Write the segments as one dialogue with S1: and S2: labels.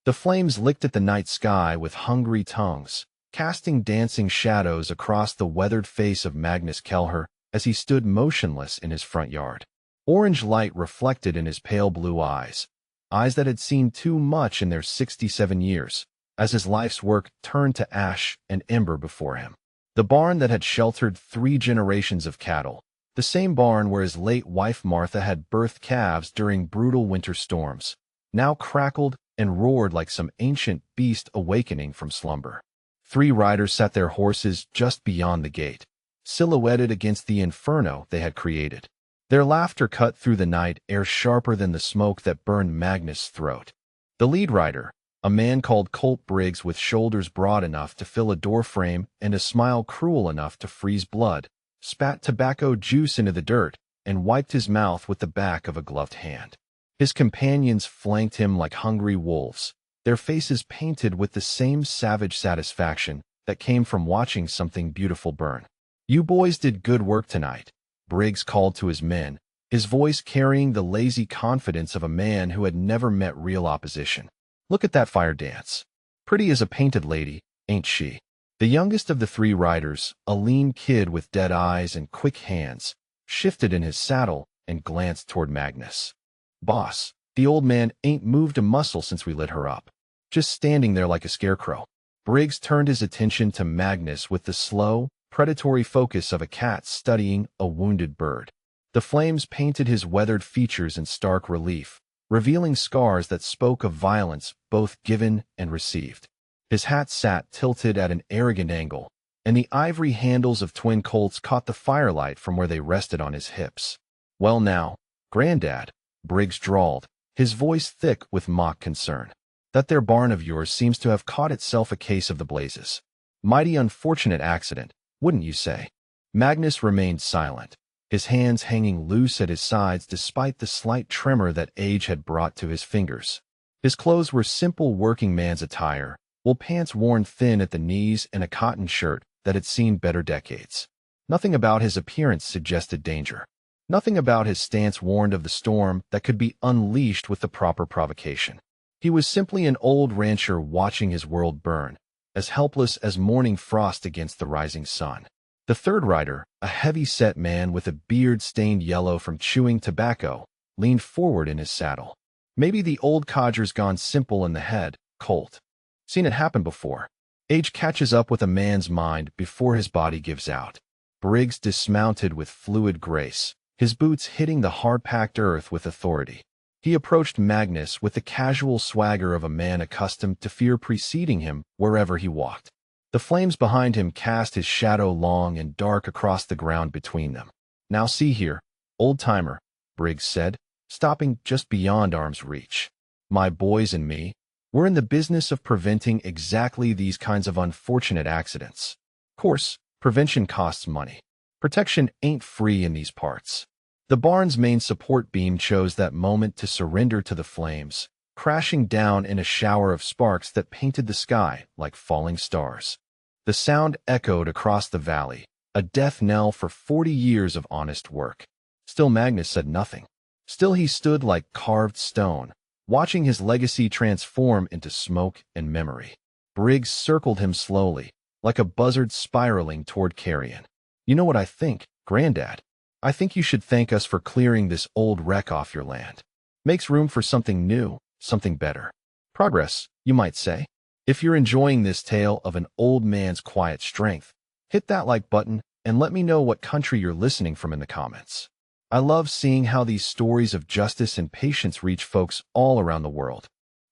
S1: The flames licked at the night sky with hungry tongues, casting dancing shadows across the weathered face of Magnus Kelher as he stood motionless in his front yard. Orange light reflected in his pale blue eyes, eyes that had seen too much in their 67 years, as his life's work turned to ash and ember before him. The barn that had sheltered 3 generations of cattle, the same barn where his late wife Martha had birthed calves during brutal winter storms, now crackled and roared like some ancient beast awakening from slumber. 3 riders sat their horses just beyond the gate, silhouetted against the inferno they had created. Their laughter cut through the night air sharper than the smoke that burned Magnus' throat. The lead rider, a man called Colt Briggs with shoulders broad enough to fill a doorframe and a smile cruel enough to freeze blood, spat tobacco juice into the dirt and wiped his mouth with the back of a gloved hand. His companions flanked him like hungry wolves, their faces painted with the same savage satisfaction that came from watching something beautiful burn. "You boys did good work tonight," Briggs called to his men, his voice carrying the lazy confidence of a man who had never met real opposition. "Look at that fire dance. Pretty as a painted lady, ain't she?" The youngest of the 3 riders, a lean kid with dead eyes and quick hands, shifted in his saddle and glanced toward Magnus. "Boss, the old man ain't moved a muscle since we lit her up. Just standing there like a scarecrow." Briggs turned his attention to Magnus with the slow, predatory focus of a cat studying a wounded bird. The flames painted his weathered features in stark relief, revealing scars that spoke of violence both given and received. His hat sat tilted at an arrogant angle, and the ivory handles of twin Colts caught the firelight from where they rested on his hips. "Well now, Granddad," Briggs drawled, his voice thick with mock concern, "that there barn of yours seems to have caught itself a case of the blazes. Mighty unfortunate accident, wouldn't you say?" Magnus remained silent, his hands hanging loose at his sides despite the slight tremor that age had brought to his fingers. His clothes were simple working man's attire, wool pants worn thin at the knees and a cotton shirt that had seen better decades. Nothing about his appearance suggested danger. Nothing about his stance warned of the storm that could be unleashed with the proper provocation. He was simply an old rancher watching his world burn, as helpless as morning frost against the rising sun. The 3rd rider, a heavy-set man with a beard stained yellow from chewing tobacco, leaned forward in his saddle. "Maybe the old codger's gone simple in the head, Colt. Seen it happen before. Age catches up with a man's mind before his body gives out." Briggs dismounted with fluid grace, his boots hitting the hard-packed earth with authority. He approached Magnus with the casual swagger of a man accustomed to fear preceding him wherever he walked. The flames behind him cast his shadow long and dark across the ground between them. "Now see here, old-timer," Briggs said, stopping just beyond arm's reach. "My boys and me, we're in the business of preventing exactly these kinds of unfortunate accidents. Of course, prevention costs money. Protection ain't free in these parts." The barn's main support beam chose that moment to surrender to the flames, crashing down in a shower of sparks that painted the sky like falling stars. The sound echoed across the valley, a death knell for 40 years of honest work. Still Magnus said nothing. Still he stood like carved stone, watching his legacy transform into smoke and memory. Briggs circled him slowly, like a buzzard spiraling toward carrion. "You know what I think, Granddad? I think you should thank us for clearing this old wreck off your land. Makes room for something new, something better. Progress, you might say. If you're enjoying this tale of an old man's quiet strength, hit that like button and let me know what country you're listening from in the comments. I love seeing how these stories of justice and patience reach folks all around the world.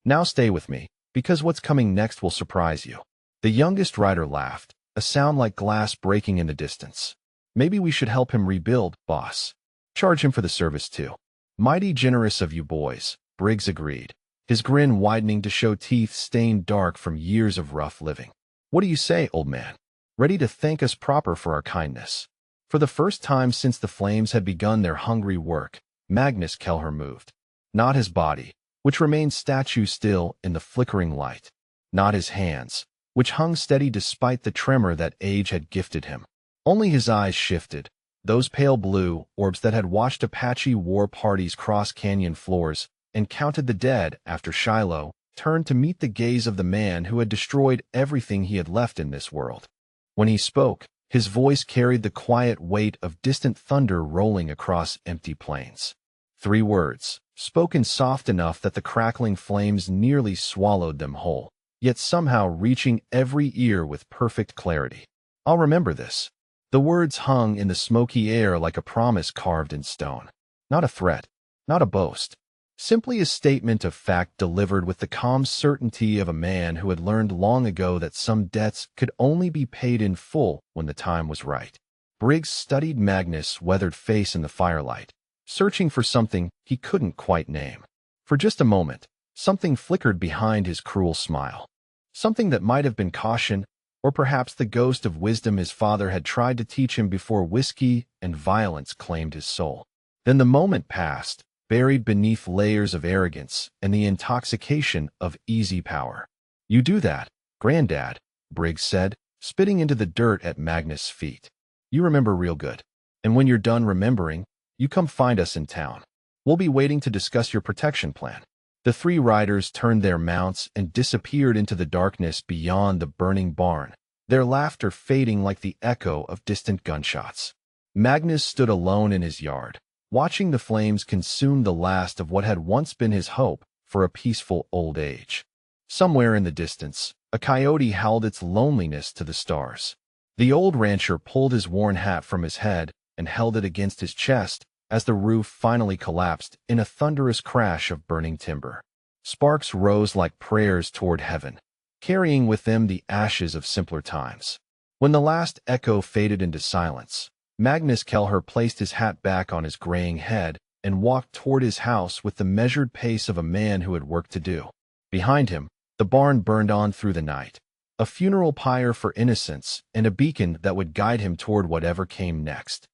S1: Now stay with me, because what's coming next will surprise you." The youngest rider laughed, a sound like glass breaking in the distance. "Maybe we should help him rebuild, boss. Charge him for the service too." "Mighty generous of you boys," Briggs agreed, his grin widening to show teeth stained dark from years of rough living. "What do you say, old man? Ready to thank us proper for our kindness?" For the first time since the flames had begun their hungry work, Magnus Kelher moved. Not his body, which remained statue still in the flickering light. Not his hands, which hung steady despite the tremor that age had gifted him. Only his eyes shifted, those pale blue orbs that had watched Apache war parties cross canyon floors and counted the dead after Shiloh turned to meet the gaze of the man who had destroyed everything he had left in this world. When he spoke, his voice carried the quiet weight of distant thunder rolling across empty plains. 3 words, spoken soft enough that the crackling flames nearly swallowed them whole, yet somehow reaching every ear with perfect clarity. "I'll remember this." The words hung in the smoky air like a promise carved in stone. Not a threat, not a boast. Simply a statement of fact delivered with the calm certainty of a man who had learned long ago that some debts could only be paid in full when the time was right. Briggs studied Magnus' weathered face in the firelight, searching for something he couldn't quite name. For just a moment, something flickered behind his cruel smile. Something that might have been caution, or perhaps the ghost of wisdom his father had tried to teach him before whiskey and violence claimed his soul. Then the moment passed, buried beneath layers of arrogance and the intoxication of easy power. "You do that, Granddad," Briggs said, spitting into the dirt at Magnus' feet. "You remember real good. And when you're done remembering, you come find us in town. We'll be waiting to discuss your protection plan." The 3 riders turned their mounts and disappeared into the darkness beyond the burning barn, their laughter fading like the echo of distant gunshots. Magnus stood alone in his yard, watching the flames consume the last of what had once been his hope for a peaceful old age. Somewhere in the distance, a coyote howled its loneliness to the stars. The old rancher pulled his worn hat from his head and held it against his chest as the roof finally collapsed in a thunderous crash of burning timber. Sparks rose like prayers toward heaven, carrying with them the ashes of simpler times. When the last echo faded into silence, Magnus Kelher placed his hat back on his graying head and walked toward his house with the measured pace of a man who had work to do. Behind him, the barn burned on through the night, a funeral pyre for innocence and a beacon that would guide him toward whatever came next.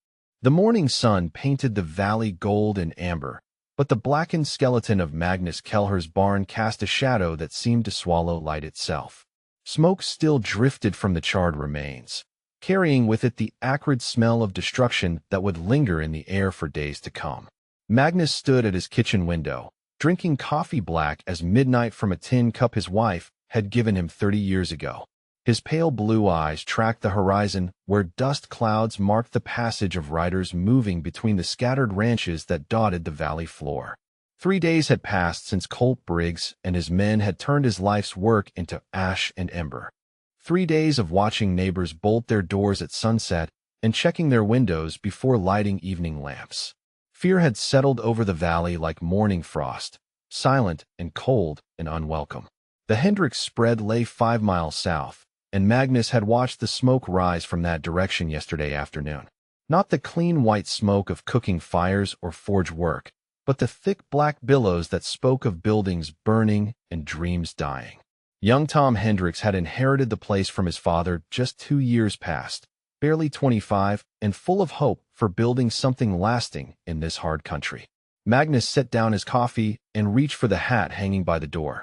S1: The morning sun painted the valley gold and amber, but the blackened skeleton of Magnus Kelher's barn cast a shadow that seemed to swallow light itself. Smoke still drifted from the charred remains, carrying with it the acrid smell of destruction that would linger in the air for days to come. Magnus stood at his kitchen window, drinking coffee black as midnight from a tin cup his wife had given him 30 years ago. His pale blue eyes tracked the horizon where dust clouds marked the passage of riders moving between the scattered ranches that dotted the valley floor. 3 days had passed since Colt Briggs and his men had turned his life's work into ash and ember. 3 days of watching neighbors bolt their doors at sunset and checking their windows before lighting evening lamps. Fear had settled over the valley like morning frost, silent and cold and unwelcome. The Hendricks spread lay 5 miles south, and Magnus had watched the smoke rise from that direction yesterday afternoon. Not the clean white smoke of cooking fires or forge work, but the thick black billows that spoke of buildings burning and dreams dying. Young Tom Hendricks had inherited the place from his father just 2 years past, barely 25 and full of hope for building something lasting in this hard country. Magnus set down his coffee and reached for the hat hanging by the door.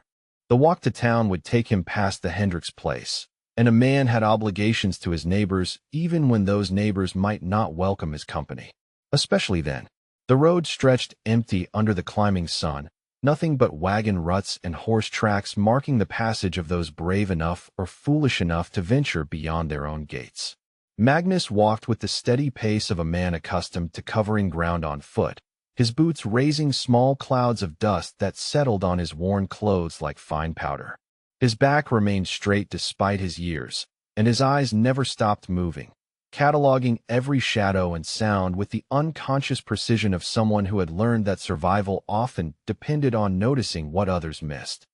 S1: The walk to town would take him past the Hendricks place, and a man had obligations to his neighbors even when those neighbors might not welcome his company. Especially then. The road stretched empty under the climbing sun, nothing but wagon ruts and horse tracks marking the passage of those brave enough or foolish enough to venture beyond their own gates. Magnus walked with the steady pace of a man accustomed to covering ground on foot, his boots raising small clouds of dust that settled on his worn clothes like fine powder. His back remained straight despite his years, and his eyes never stopped moving, cataloging every shadow and sound with the unconscious precision of someone who had learned that survival often depended on noticing what others missed.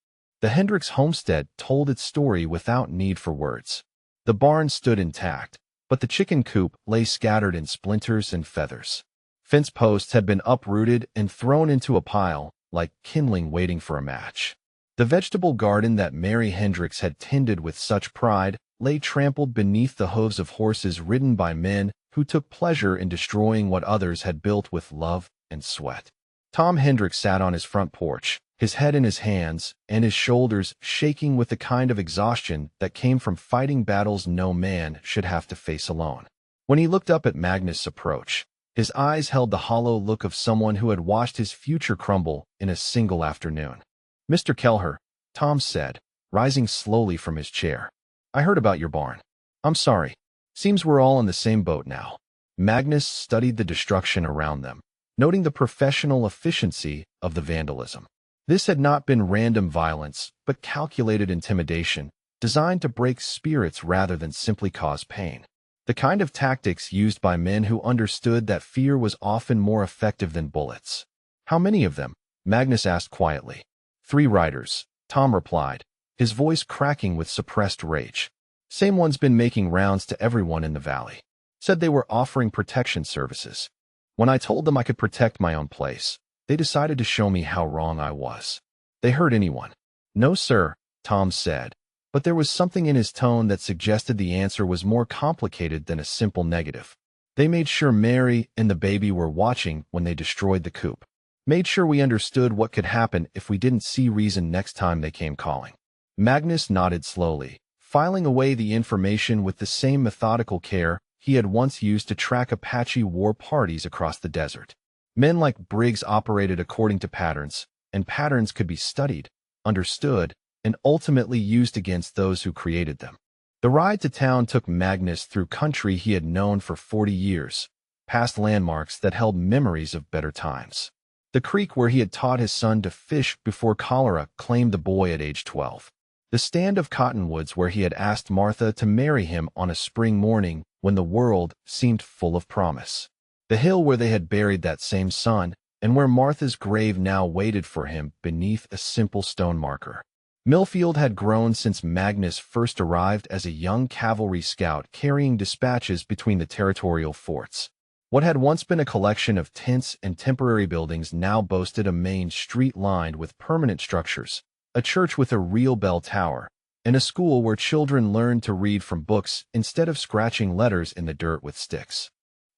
S1: The Hendricks homestead told its story without need for words. The barn stood intact, but the chicken coop lay scattered in splinters and feathers. Fence posts had been uprooted and thrown into a pile, like kindling waiting for a match. The vegetable garden that Mary Hendricks had tended with such pride lay trampled beneath the hooves of horses ridden by men who took pleasure in destroying what others had built with love and sweat. Tom Hendricks sat on his front porch, his head in his hands and his shoulders shaking with the kind of exhaustion that came from fighting battles no man should have to face alone. When he looked up at Magnus' approach, his eyes held the hollow look of someone who had watched his future crumble in a single afternoon. "Mr. Kelher," Tom said, rising slowly from his chair. I heard about your barn. I'm sorry. Seems we're all in the same boat now. Magnus studied the destruction around them, noting the professional efficiency of the vandalism. This had not been random violence, but calculated intimidation, designed to break spirits rather than simply cause pain. The kind of tactics used by men who understood that fear was often more effective than bullets. How many of them? Magnus asked quietly. 3 riders, Tom replied, his voice cracking with suppressed rage. Same one's been making rounds to everyone in the valley. Said they were offering protection services. When I told them I could protect my own place, they decided to show me how wrong I was. They hurt anyone? No, sir, Tom said, but there was something in his tone that suggested the answer was more complicated than a simple negative. They made sure Mary and the baby were watching when they destroyed the coop. Made sure we understood what could happen if we didn't see reason next time they came calling. Magnus nodded slowly, filing away the information with the same methodical care he had once used to track Apache war parties across the desert. Men like Briggs operated according to patterns, and patterns could be studied, understood, and ultimately used against those who created them. The ride to town took Magnus through country he had known for 40 years, past landmarks that held memories of better times. The creek where he had taught his son to fish before cholera claimed the boy at age 12. The stand of cottonwoods where he had asked Martha to marry him on a spring morning when the world seemed full of promise. The hill where they had buried that same son, and where Martha's grave now waited for him beneath a simple stone marker. Millfield had grown since Magnus first arrived as a young cavalry scout carrying dispatches between the territorial forts. What had once been a collection of tents and temporary buildings now boasted a main street lined with permanent structures, a church with a real bell tower, and a school where children learned to read from books instead of scratching letters in the dirt with sticks.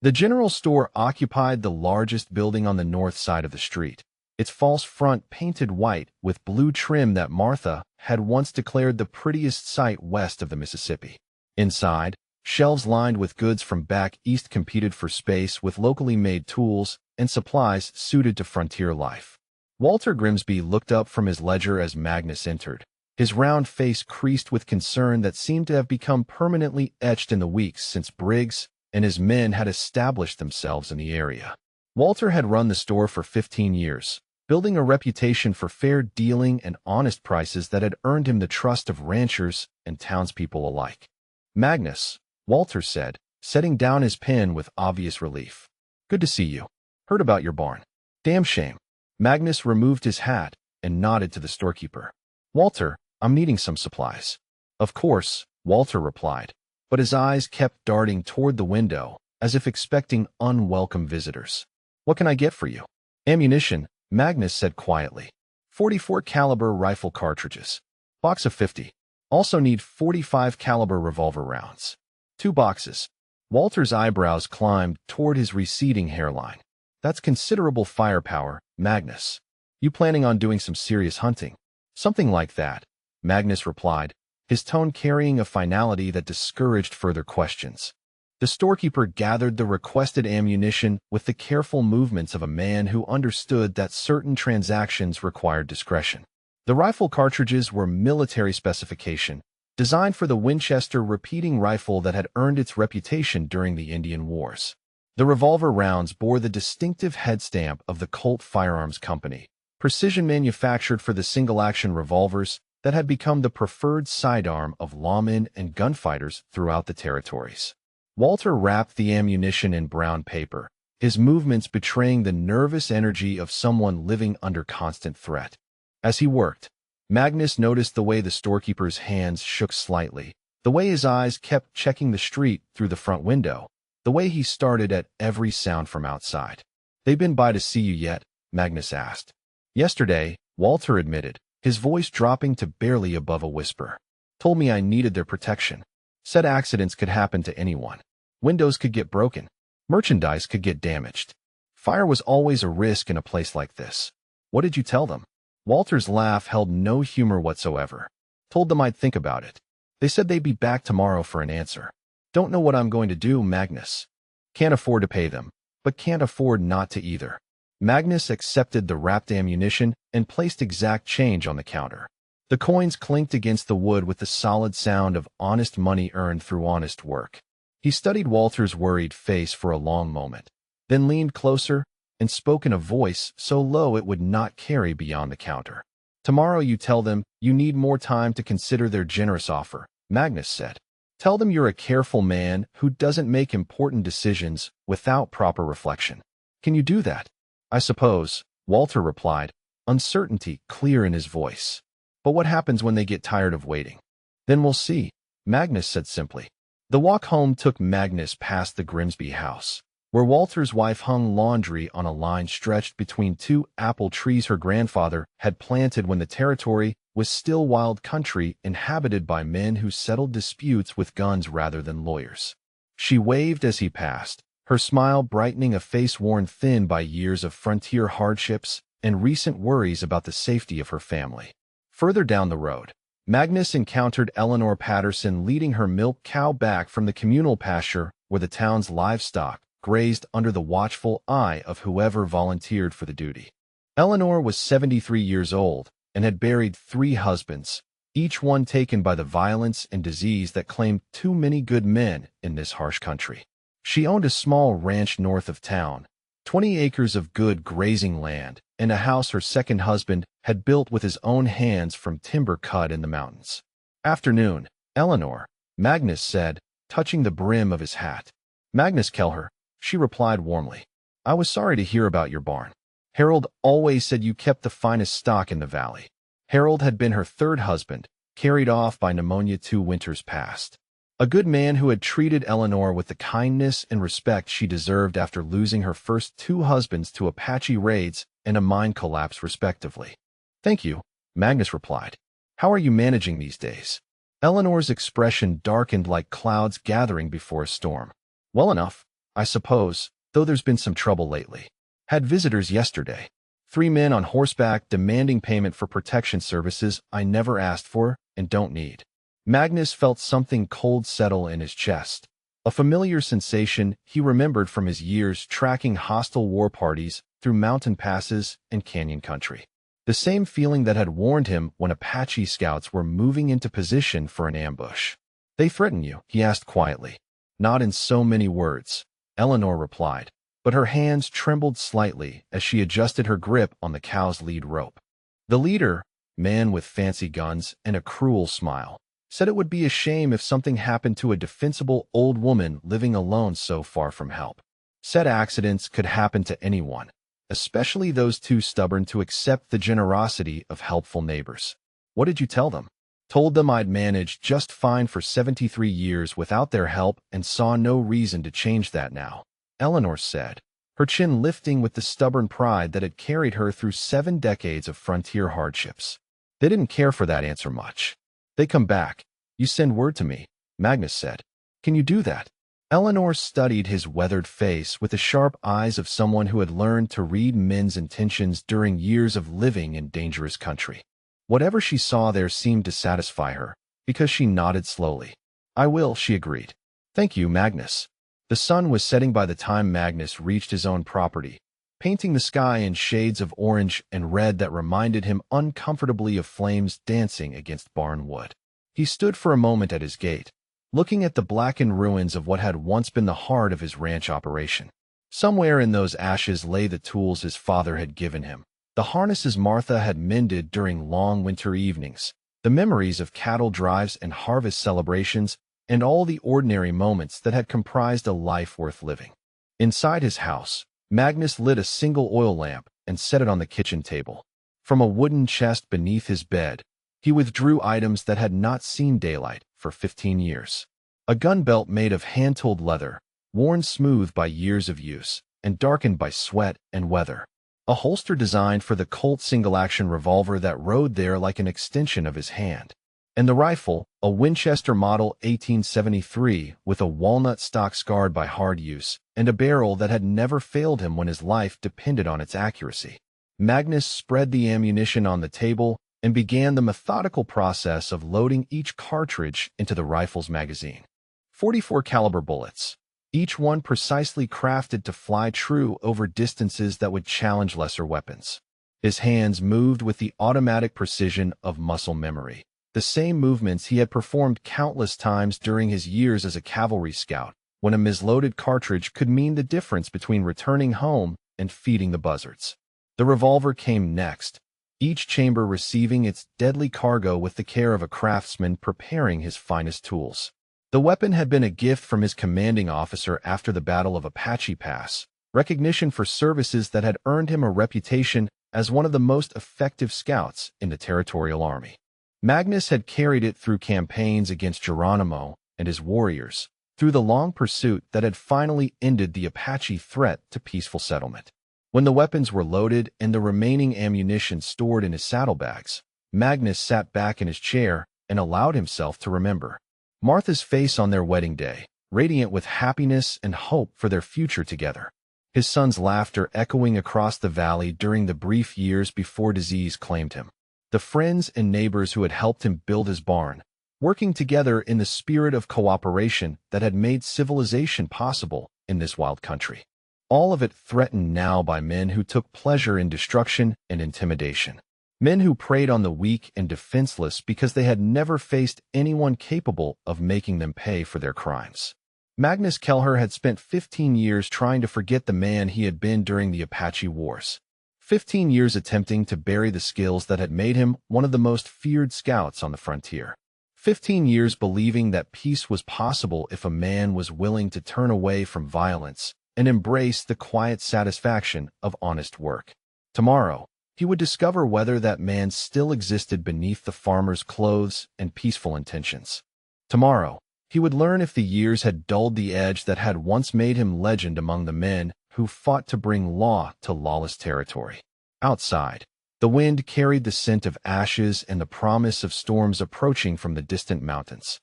S1: The general store occupied the largest building on the north side of the street, its false front painted white with blue trim that Martha had once declared the prettiest sight west of the Mississippi. Inside, shelves lined with goods from back east competed for space with locally made tools and supplies suited to frontier life. Walter Grimsby looked up from his ledger as Magnus entered, his round face creased with concern that seemed to have become permanently etched in the weeks since Briggs and his men had established themselves in the area. Walter had run the store for 15 years, building a reputation for fair dealing and honest prices that had earned him the trust of ranchers and townspeople alike. Magnus, Walter said, setting down his pen with obvious relief. Good to see you. Heard about your barn. Damn shame. Magnus removed his hat and nodded to the storekeeper. Walter, I'm needing some supplies. Of course, Walter replied, but his eyes kept darting toward the window, as if expecting unwelcome visitors. What can I get for you? Ammunition, Magnus said quietly. 44 caliber rifle cartridges. Box of 50. Also need 45 caliber revolver rounds. 2 boxes. Walter's eyebrows climbed toward his receding hairline. That's considerable firepower, Magnus. You planning on doing some serious hunting? Something like that, Magnus replied, his tone carrying a finality that discouraged further questions. The storekeeper gathered the requested ammunition with the careful movements of a man who understood that certain transactions required discretion. The rifle cartridges were military specification, designed for the Winchester repeating rifle that had earned its reputation during the Indian Wars. The revolver rounds bore the distinctive head stamp of the Colt Firearms Company, precision manufactured for the single-action revolvers that had become the preferred sidearm of lawmen and gunfighters throughout the territories. Walter wrapped the ammunition in brown paper, his movements betraying the nervous energy of someone living under constant threat. As he worked, Magnus noticed the way the storekeeper's hands shook slightly, the way his eyes kept checking the street through the front window, the way he started at every sound from outside. They been by to see you yet? Magnus asked. Yesterday, Walter admitted, his voice dropping to barely above a whisper. Told me I needed their protection. Said accidents could happen to anyone. Windows could get broken. Merchandise could get damaged. Fire was always a risk in a place like this. What did you tell them? Walter's laugh held no humor whatsoever. Told them I'd think about it. They said they'd be back tomorrow for an answer. Don't know what I'm going to do, Magnus. Can't afford to pay them, but can't afford not to either. Magnus accepted the wrapped ammunition and placed exact change on the counter. The coins clinked against the wood with the solid sound of honest money earned through honest work. He studied Walter's worried face for a long moment, then leaned closer and spoke in a voice so low it would not carry beyond the counter. "Tomorrow you tell them you need more time to consider their generous offer," Magnus said. "Tell them you're a careful man who doesn't make important decisions without proper reflection." "Can you do that?" "I suppose," Walter replied, uncertainty clear in his voice. "But what happens when they get tired of waiting?" "Then we'll see," Magnus said simply. The walk home took Magnus past the Grimsby house, where Walter's wife hung laundry on a line stretched between two apple trees her grandfather had planted when the territory was still wild country inhabited by men who settled disputes with guns rather than lawyers. She waved as he passed, her smile brightening a face worn thin by years of frontier hardships and recent worries about the safety of her family. Further down the road, Magnus encountered Eleanor Patterson leading her milk cow back from the communal pasture where the town's livestock grazed under the watchful eye of whoever volunteered for the duty. Eleanor was 73 years old and had buried 3 husbands, each one taken by the violence and disease that claimed too many good men in this harsh country. She owned a small ranch north of town, 20 acres of good grazing land, and a house her second husband had built with his own hands from timber cut in the mountains. "Afternoon, Eleanor," Magnus said, touching the brim of his hat. "Magnus Kelher," she replied warmly. "I was sorry to hear about your barn. Harold always said you kept the finest stock in the valley." Harold had been her third husband, carried off by pneumonia 2 winters past. A good man who had treated Eleanor with the kindness and respect she deserved after losing her first 2 husbands to Apache raids and a mine collapse respectively. "Thank you," Magnus replied. "How are you managing these days?" Eleanor's expression darkened like clouds gathering before a storm. "Well enough, I suppose, though there's been some trouble lately. Had visitors yesterday. 3 men on horseback demanding payment for protection services I never asked for and don't need." Magnus felt something cold settle in his chest, a familiar sensation he remembered from his years tracking hostile war parties through mountain passes and canyon country. The same feeling that had warned him when Apache scouts were moving into position for an ambush. "They threaten you?" he asked quietly. "Not in so many words," Eleanor replied, but her hands trembled slightly as she adjusted her grip on the cow's lead rope. The leader, man with fancy guns and a cruel smile, said it would be a shame if something happened to a defensible old woman living alone so far from help. Said accidents could happen to anyone, especially those too stubborn to accept the generosity of helpful neighbors. "What did you tell them?" "Told them I'd managed just fine for 73 years without their help and saw no reason to change that now," Eleanor said, her chin lifting with the stubborn pride that had carried her through 7 decades of frontier hardships. "They didn't care for that answer much. They come back. You send word to me," Magnus said. "Can you do that?" Eleanor studied his weathered face with the sharp eyes of someone who had learned to read men's intentions during years of living in dangerous country. Whatever she saw there seemed to satisfy her, because she nodded slowly. "I will," she agreed. "Thank you, Magnus." The sun was setting by the time Magnus reached his own property, painting the sky in shades of orange and red that reminded him uncomfortably of flames dancing against barn wood. He stood for a moment at his gate, looking at the blackened ruins of what had once been the heart of his ranch operation. Somewhere in those ashes lay the tools his father had given him, the harnesses Martha had mended during long winter evenings, the memories of cattle drives and harvest celebrations, and all the ordinary moments that had comprised a life worth living. Inside his house, Magnus lit a single oil lamp and set it on the kitchen table. From a wooden chest beneath his bed, he withdrew items that had not seen daylight for 15 years. A gun belt made of hand-tooled leather, worn smooth by years of use and darkened by sweat and weather. A holster designed for the Colt single-action revolver that rode there like an extension of his hand. And the rifle, a Winchester Model 1873 with a walnut stock scarred by hard use, and a barrel that had never failed him when his life depended on its accuracy. Magnus spread the ammunition on the table and began the methodical process of loading each cartridge into the rifle's magazine. 44 caliber bullets, each one precisely crafted to fly true over distances that would challenge lesser weapons. His hands moved with the automatic precision of muscle memory, the same movements he had performed countless times during his years as a cavalry scout, when a misloaded cartridge could mean the difference between returning home and feeding the buzzards. The revolver came next, each chamber receiving its deadly cargo with the care of a craftsman preparing his finest tools. The weapon had been a gift from his commanding officer after the Battle of Apache Pass, recognition for services that had earned him a reputation as one of the most effective scouts in the Territorial Army. Magnus had carried it through campaigns against Geronimo and his warriors, through the long pursuit that had finally ended the Apache threat to peaceful settlement. When the weapons were loaded and the remaining ammunition stored in his saddlebags, Magnus sat back in his chair and allowed himself to remember Martha's face on their wedding day, radiant with happiness and hope for their future together. His son's laughter echoing across the valley during the brief years before disease claimed him. The friends and neighbors who had helped him build his barn, working together in the spirit of cooperation that had made civilization possible in this wild country. All of it threatened now by men who took pleasure in destruction and intimidation. Men who preyed on the weak and defenseless because they had never faced anyone capable of making them pay for their crimes. Magnus Kelher had spent 15 years trying to forget the man he had been during the Apache Wars. 15 years attempting to bury the skills that had made him one of the most feared scouts on the frontier. 15 years believing that peace was possible if a man was willing to turn away from violence and embrace the quiet satisfaction of honest work. Tomorrow, he would discover whether that man still existed beneath the farmer's clothes and peaceful intentions. Tomorrow, he would learn if the years had dulled the edge that had once made him legend among the men who fought to bring law to lawless territory. Outside, the wind carried the scent of ashes and the promise of storms approaching from the distant mountains.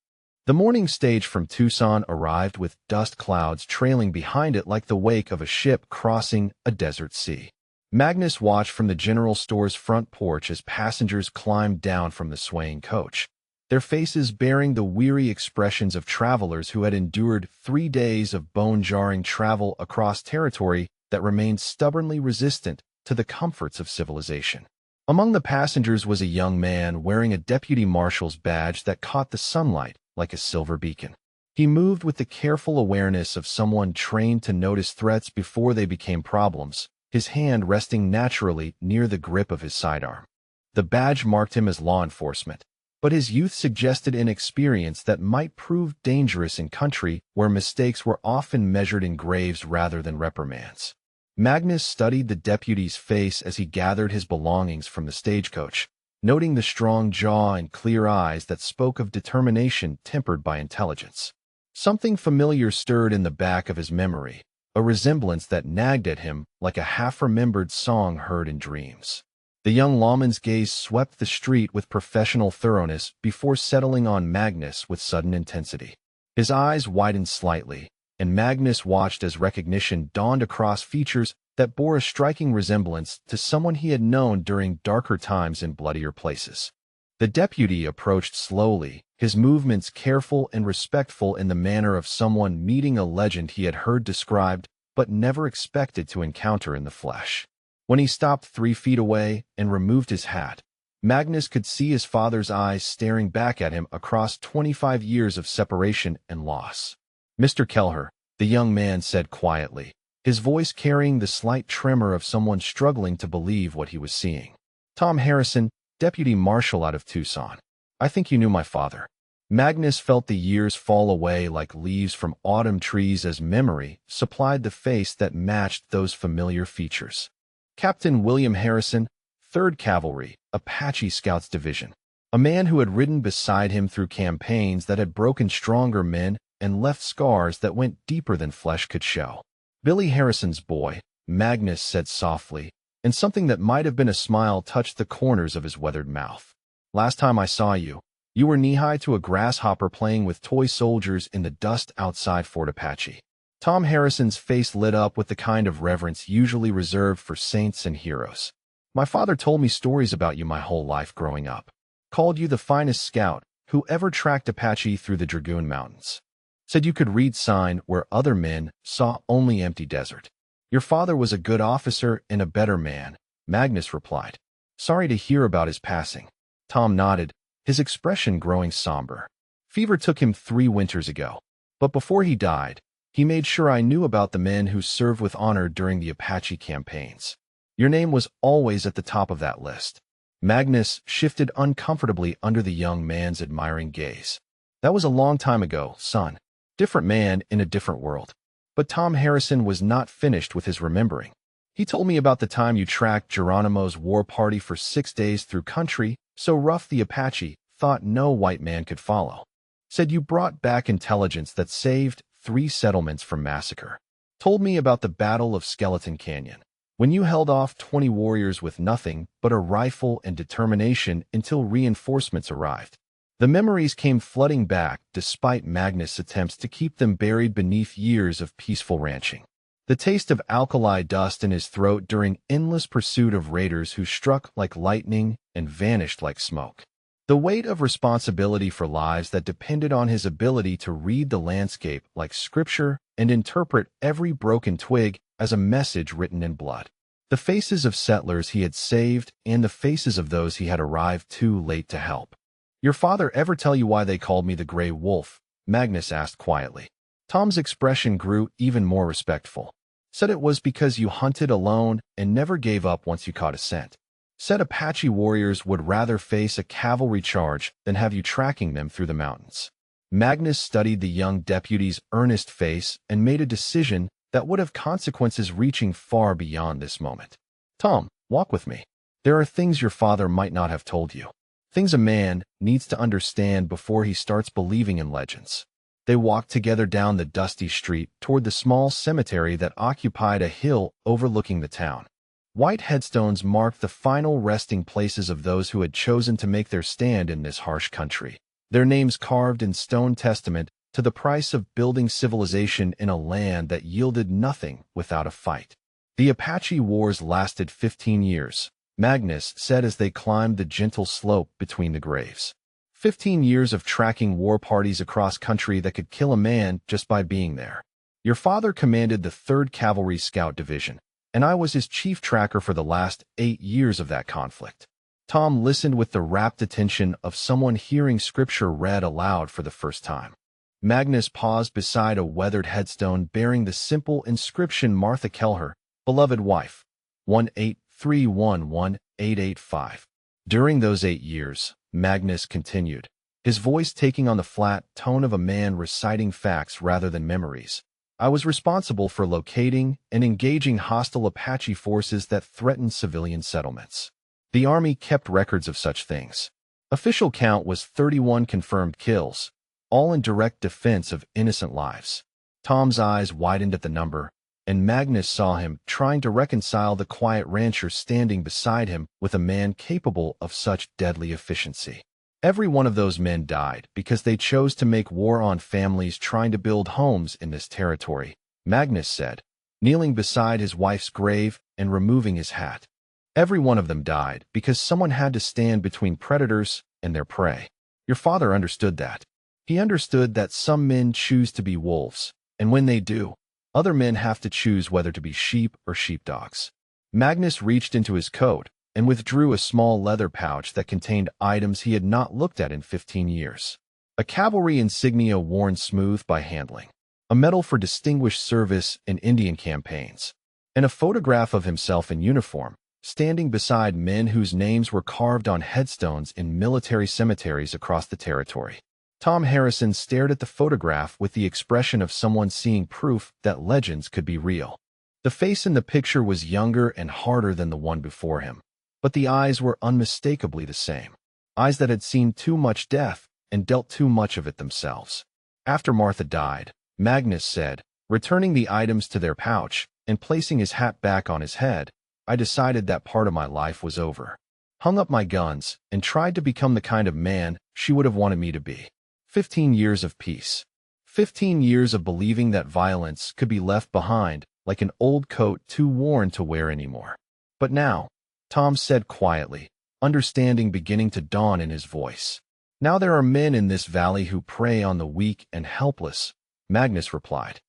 S1: The morning stage from Tucson arrived with dust clouds trailing behind it like the wake of a ship crossing a desert sea. Magnus watched from the general store's front porch as passengers climbed down from the swaying coach, their faces bearing the weary expressions of travelers who had endured 3 days of bone-jarring travel across territory that remained stubbornly resistant to the comforts of civilization. Among the passengers was a young man wearing a deputy marshal's badge that caught the sunlight like a silver beacon. He moved with the careful awareness of someone trained to notice threats before they became problems, his hand resting naturally near the grip of his sidearm. The badge marked him as law enforcement, but his youth suggested inexperience that might prove dangerous in country where mistakes were often measured in graves rather than reprimands. Magnus studied the deputy's face as he gathered his belongings from the stagecoach, noting the strong jaw and clear eyes that spoke of determination tempered by intelligence. Something familiar stirred in the back of his memory, a resemblance that nagged at him like a half-remembered song heard in dreams. The young lawman's gaze swept the street with professional thoroughness before settling on Magnus with sudden intensity. His eyes widened slightly, and Magnus watched as recognition dawned across features that bore a striking resemblance to someone he had known during darker times in bloodier places. The deputy approached slowly, his movements careful and respectful in the manner of someone meeting a legend he had heard described but never expected to encounter in the flesh. When he stopped 3 feet away and removed his hat, Magnus could see his father's eyes staring back at him across 25 years of separation and loss. "Mr. Kelher," the young man said quietly, his voice carrying the slight tremor of someone struggling to believe what he was seeing. "Tom Harrison, deputy marshal out of Tucson. I think you knew my father." Magnus felt the years fall away like leaves from autumn trees as memory supplied the face that matched those familiar features. Captain William Harrison, 3rd Cavalry, Apache Scouts Division. A man who had ridden beside him through campaigns that had broken stronger men and left scars that went deeper than flesh could show. "Billy Harrison's boy," Magnus said softly, and something that might have been a smile touched the corners of his weathered mouth. "Last time I saw you, you were knee-high to a grasshopper playing with toy soldiers in the dust outside Fort Apache." Tom Harrison's face lit up with the kind of reverence usually reserved for saints and heroes. "My father told me stories about you my whole life growing up. Called you the finest scout who ever tracked Apache through the Dragoon Mountains. Said you could read sign where other men saw only empty desert. Your father was a good officer and a better man," Magnus replied. Sorry to hear about his passing. Tom nodded, his expression growing somber. Fever took him 3 winters ago. But before he died, he made sure I knew about the men who served with honor during the Apache campaigns. Your name was always at the top of that list. Magnus shifted uncomfortably under the young man's admiring gaze. That was a long time ago, son. Different man in a different world. But Tom Harrison was not finished with his remembering. He told me about the time you tracked Geronimo's war party for 6 days through country so rough the Apache thought no white man could follow. Said you brought back intelligence that saved 3 settlements from massacre. Told me about the Battle of Skeleton Canyon, when you held off 20 warriors with nothing but a rifle and determination until reinforcements arrived. The memories came flooding back despite Magnus' attempts to keep them buried beneath years of peaceful ranching. The taste of alkali dust in his throat during endless pursuit of raiders who struck like lightning and vanished like smoke. The weight of responsibility for lives that depended on his ability to read the landscape like scripture and interpret every broken twig as a message written in blood. The faces of settlers he had saved and the faces of those he had arrived too late to help. Your father ever tell you why they called me the Gray Wolf? Magnus asked quietly. Tom's expression grew even more respectful. Said it was because you hunted alone and never gave up once you caught a scent. Said Apache warriors would rather face a cavalry charge than have you tracking them through the mountains. Magnus studied the young deputy's earnest face and made a decision that would have consequences reaching far beyond this moment. Tom, walk with me. There are things your father might not have told you. Things a man needs to understand before he starts believing in legends. They walked together down the dusty street toward the small cemetery that occupied a hill overlooking the town. White headstones marked the final resting places of those who had chosen to make their stand in this harsh country, their names carved in stone testament to the price of building civilization in a land that yielded nothing without a fight. The Apache Wars lasted 15 years, Magnus said as they climbed the gentle slope between the graves. 15 years of tracking war parties across country that could kill a man just by being there. Your father commanded the 3rd Cavalry Scout Division, and I was his chief tracker for the last 8 years of that conflict. Tom listened with the rapt attention of someone hearing scripture read aloud for the first time. Magnus paused beside a weathered headstone bearing the simple inscription Martha Kelher, beloved wife, 18311-885. During those 8 years, Magnus continued, his voice taking on the flat tone of a man reciting facts rather than memories. I was responsible for locating and engaging hostile Apache forces that threatened civilian settlements. The Army kept records of such things. Official count was 31 confirmed kills, all in direct defense of innocent lives. Tom's eyes widened at the number, and Magnus saw him trying to reconcile the quiet rancher standing beside him with a man capable of such deadly efficiency. Every one of those men died because they chose to make war on families trying to build homes in this territory, Magnus said, kneeling beside his wife's grave and removing his hat. Every one of them died because someone had to stand between predators and their prey. Your father understood that. He understood that some men choose to be wolves, and when they do, other men have to choose whether to be sheep or sheepdogs. Magnus reached into his coat and withdrew a small leather pouch that contained items he had not looked at in 15 years. A cavalry insignia worn smooth by handling, a medal for distinguished service in Indian campaigns, and a photograph of himself in uniform, standing beside men whose names were carved on headstones in military cemeteries across the territory. Tom Harrison stared at the photograph with the expression of someone seeing proof that legends could be real. The face in the picture was younger and harder than the one before him, but the eyes were unmistakably the same. Eyes that had seen too much death and dealt too much of it themselves. After Martha died, Magnus said, returning the items to their pouch and placing his hat back on his head, I decided that part of my life was over. Hung up my guns and tried to become the kind of man she would have wanted me to be. 15 years of peace. 15 years of believing that violence could be left behind like an old coat too worn to wear anymore. But now, Tom said quietly, understanding beginning to dawn in his voice. Now there are men in this valley who prey on the weak and helpless, Magnus replied.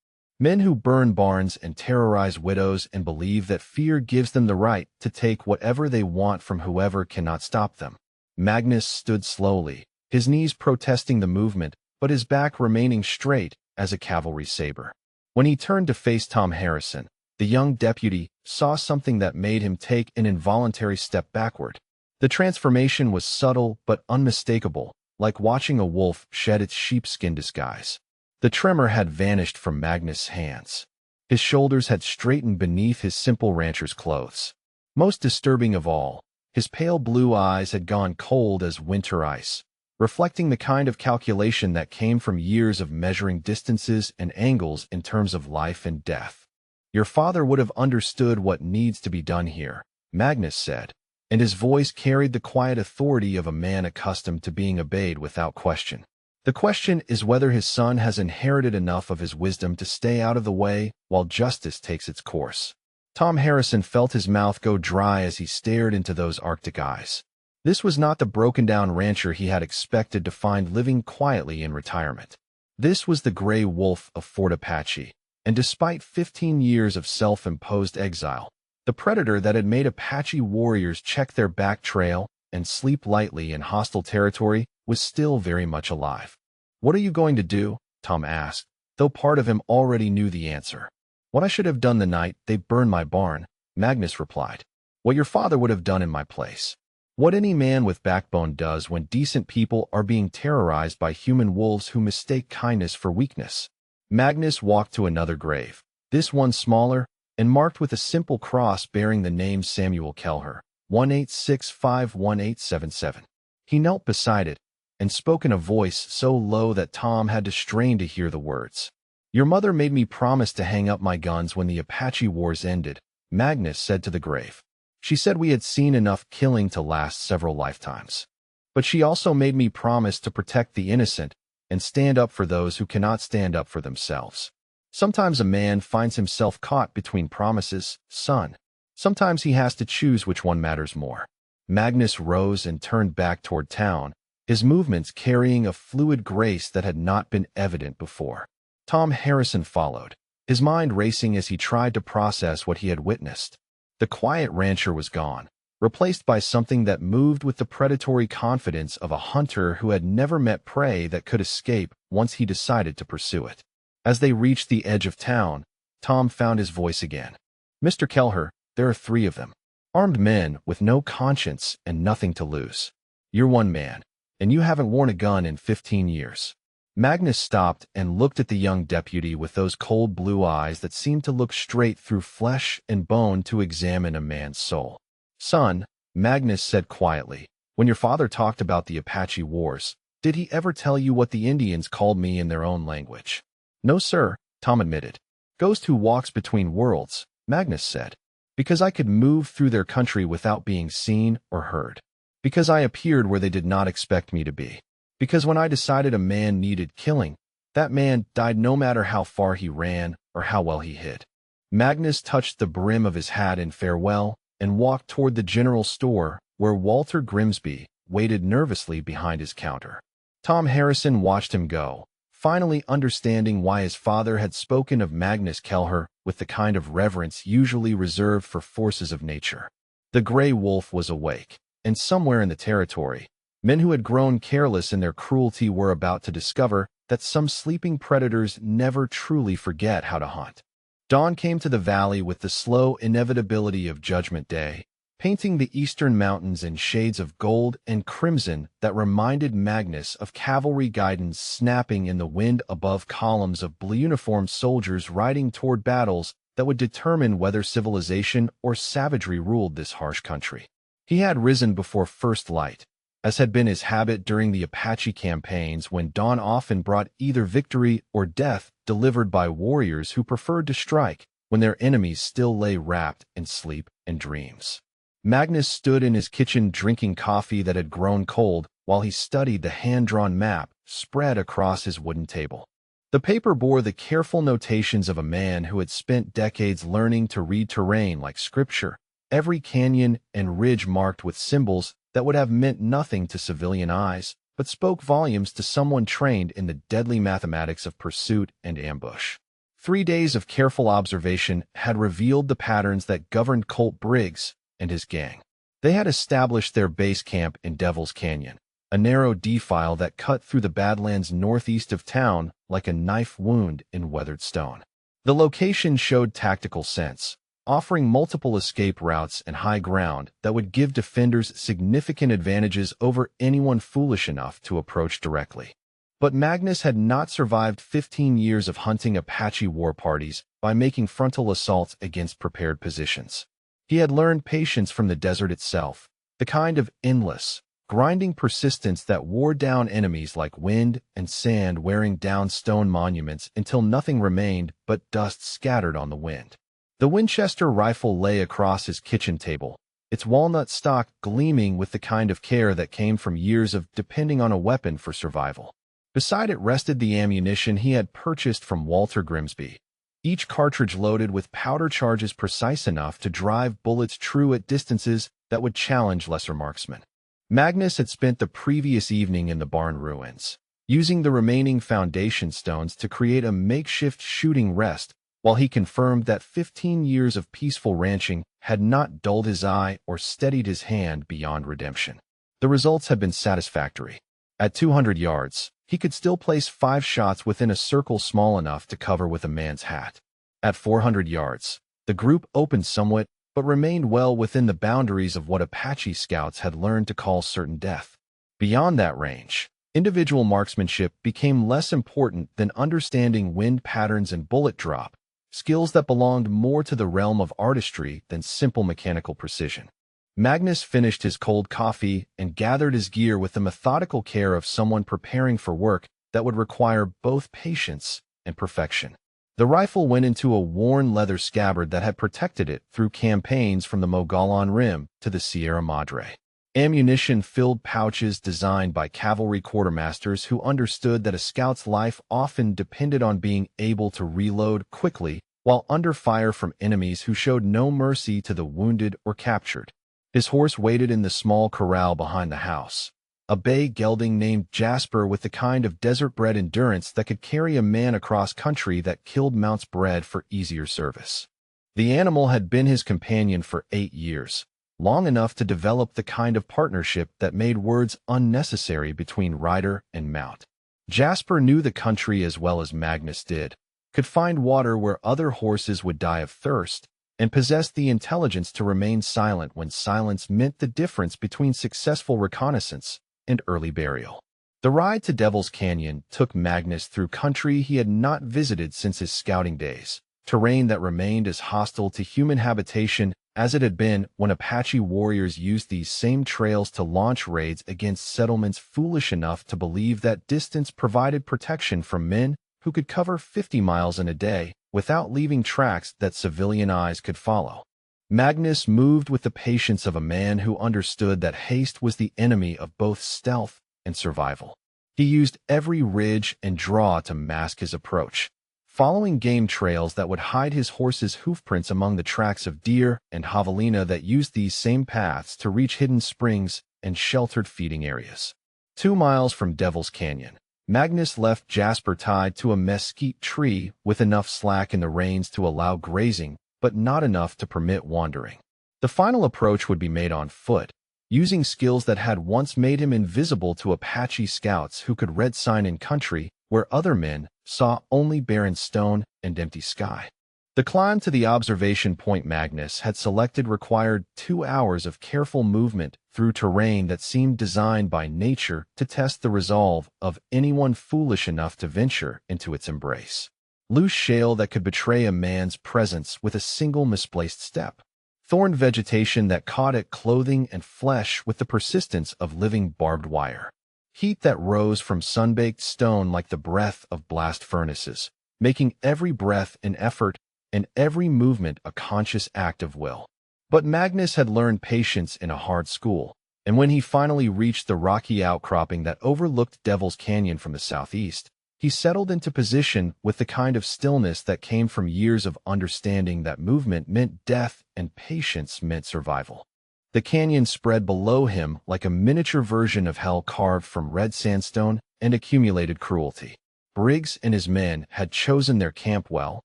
S1: Men who burn barns and terrorize widows and believe that fear gives them the right to take whatever they want from whoever cannot stop them. Magnus stood slowly, his knees protesting the movement, but his back remaining straight as a cavalry saber. When he turned to face Tom Harrison, the young deputy saw something that made him take an involuntary step backward. The transformation was subtle but unmistakable, like watching a wolf shed its sheepskin disguise. The tremor had vanished from Magnus' hands. His shoulders had straightened beneath his simple rancher's clothes. Most disturbing of all, his pale blue eyes had gone cold as winter ice, reflecting the kind of calculation that came from years of measuring distances and angles in terms of life and death. "Your father would have understood what needs to be done here," Magnus said, and his voice carried the quiet authority of a man accustomed to being obeyed without question. "The question is whether his son has inherited enough of his wisdom to stay out of the way while justice takes its course." Tom Harrison felt his mouth go dry as he stared into those Arctic eyes. This was not the broken-down rancher he had expected to find living quietly in retirement. This was the gray wolf of Fort Apache, and despite 15 years of self-imposed exile, the predator that had made Apache warriors check their back trail and sleep lightly in hostile territory was still very much alive. "What are you going to do?" Tom asked, though part of him already knew the answer. "What I should have done the night they burned my barn," Magnus replied. "What your father would have done in my place. What any man with backbone does when decent people are being terrorized by human wolves who mistake kindness for weakness." Magnus walked to another grave, this one smaller, and marked with a simple cross bearing the name Samuel Kelher, 18651877. He knelt beside it, and spoke in a voice so low that Tom had to strain to hear the words. "Your mother made me promise to hang up my guns when the Apache Wars ended," Magnus said to the grave. "She said we had seen enough killing to last several lifetimes. But she also made me promise to protect the innocent and stand up for those who cannot stand up for themselves. Sometimes a man finds himself caught between promises, son. Sometimes he has to choose which one matters more." Magnus rose and turned back toward town, his movements carrying a fluid grace that had not been evident before. Tom Harrison followed, his mind racing as he tried to process what he had witnessed. The quiet rancher was gone, replaced by something that moved with the predatory confidence of a hunter who had never met prey that could escape once he decided to pursue it. As they reached the edge of town, Tom found his voice again. "Mr. Kelher, there are 3 of them. Armed men with no conscience and nothing to lose. You're one man, and you haven't worn a gun in 15 years. Magnus stopped and looked at the young deputy with those cold blue eyes that seemed to look straight through flesh and bone to examine a man's soul. "Son," Magnus said quietly, "when your father talked about the Apache Wars, did he ever tell you what the Indians called me in their own language?" "No, sir," Tom admitted. "Ghost who walks between worlds," Magnus said. "Because I could move through their country without being seen or heard. Because I appeared where they did not expect me to be. Because when I decided a man needed killing, that man died no matter how far he ran or how well he hid." Magnus touched the brim of his hat in farewell and walked toward the general store where Walter Grimsby waited nervously behind his counter. Tom Harrison watched him go, finally understanding why his father had spoken of Magnus Kelher with the kind of reverence usually reserved for forces of nature. The gray wolf was awake, and somewhere in the territory, men who had grown careless in their cruelty were about to discover that some sleeping predators never truly forget how to hunt. Dawn came to the valley with the slow inevitability of Judgment Day, painting the eastern mountains in shades of gold and crimson that reminded Magnus of cavalry guidons snapping in the wind above columns of blue-uniformed soldiers riding toward battles that would determine whether civilization or savagery ruled this harsh country. He had risen before first light, as had been his habit during the Apache campaigns when dawn often brought either victory or death delivered by warriors who preferred to strike when their enemies still lay wrapped in sleep and dreams. Magnus stood in his kitchen drinking coffee that had grown cold while he studied the hand-drawn map spread across his wooden table. The paper bore the careful notations of a man who had spent decades learning to read terrain like scripture, every canyon and ridge marked with symbols that would have meant nothing to civilian eyes, but spoke volumes to someone trained in the deadly mathematics of pursuit and ambush. 3 days of careful observation had revealed the patterns that governed Colt Briggs and his gang. They had established their base camp in Devil's Canyon, a narrow defile that cut through the Badlands northeast of town like a knife wound in weathered stone. The location showed tactical sense, offering multiple escape routes and high ground that would give defenders significant advantages over anyone foolish enough to approach directly. But Magnus had not survived 15 years of hunting Apache war parties by making frontal assaults against prepared positions. He had learned patience from the desert itself, the kind of endless, grinding persistence that wore down enemies like wind and sand, wearing down stone monuments until nothing remained but dust scattered on the wind. The Winchester rifle lay across his kitchen table, its walnut stock gleaming with the kind of care that came from years of depending on a weapon for survival. Beside it rested the ammunition he had purchased from Walter Grimsby, each cartridge loaded with powder charges precise enough to drive bullets true at distances that would challenge lesser marksmen. Magnus had spent the previous evening in the barn ruins, using the remaining foundation stones to create a makeshift shooting rest while he confirmed that 15 years of peaceful ranching had not dulled his eye or steadied his hand beyond redemption. The results had been satisfactory. At 200 yards, he could still place 5 shots within a circle small enough to cover with a man's hat. At 400 yards, the group opened somewhat but remained well within the boundaries of what Apache scouts had learned to call certain death. Beyond that range, individual marksmanship became less important than understanding wind patterns and bullet drop, skills that belonged more to the realm of artistry than simple mechanical precision. Magnus finished his cold coffee and gathered his gear with the methodical care of someone preparing for work that would require both patience and perfection. The rifle went into a worn leather scabbard that had protected it through campaigns from the Mogollon Rim to the Sierra Madre. Ammunition-filled pouches designed by cavalry quartermasters who understood that a scout's life often depended on being able to reload quickly while under fire from enemies who showed no mercy to the wounded or captured. His horse waited in the small corral behind the house, a bay gelding named Jasper with the kind of desert-bred endurance that could carry a man across country that killed mounts bred for easier service. The animal had been his companion for 8 years, long enough to develop the kind of partnership that made words unnecessary between rider and mount. Jasper knew the country as well as Magnus did, could find water where other horses would die of thirst, and possessed the intelligence to remain silent when silence meant the difference between successful reconnaissance and early burial. The ride to Devil's Canyon took Magnus through country he had not visited since his scouting days, terrain that remained as hostile to human habitation as it had been when Apache warriors used these same trails to launch raids against settlements foolish enough to believe that distance provided protection from men who could cover 50 miles in a day without leaving tracks that civilian eyes could follow. Magnus moved with the patience of a man who understood that haste was the enemy of both stealth and survival. He used every ridge and draw to mask his approach, following game trails that would hide his horse's hoofprints among the tracks of deer and javelina that used these same paths to reach hidden springs and sheltered feeding areas. 2 miles from Devil's Canyon, Magnus left Jasper tied to a mesquite tree with enough slack in the reins to allow grazing, but not enough to permit wandering. The final approach would be made on foot, using skills that had once made him invisible to Apache scouts who could red sign in country where other men saw only barren stone and empty sky. The climb to the observation point Magnus had selected required 2 hours of careful movement through terrain that seemed designed by nature to test the resolve of anyone foolish enough to venture into its embrace. Loose shale that could betray a man's presence with a single misplaced step. Thorn vegetation that caught at clothing and flesh with the persistence of living barbed wire. Heat that rose from sun-baked stone like the breath of blast furnaces, making every breath an effort and every movement a conscious act of will. But Magnus had learned patience in a hard school, and when he finally reached the rocky outcropping that overlooked Devil's Canyon from the southeast, he settled into position with the kind of stillness that came from years of understanding that movement meant death and patience meant survival. The canyon spread below him like a miniature version of hell carved from red sandstone and accumulated cruelty. Briggs and his men had chosen their camp well,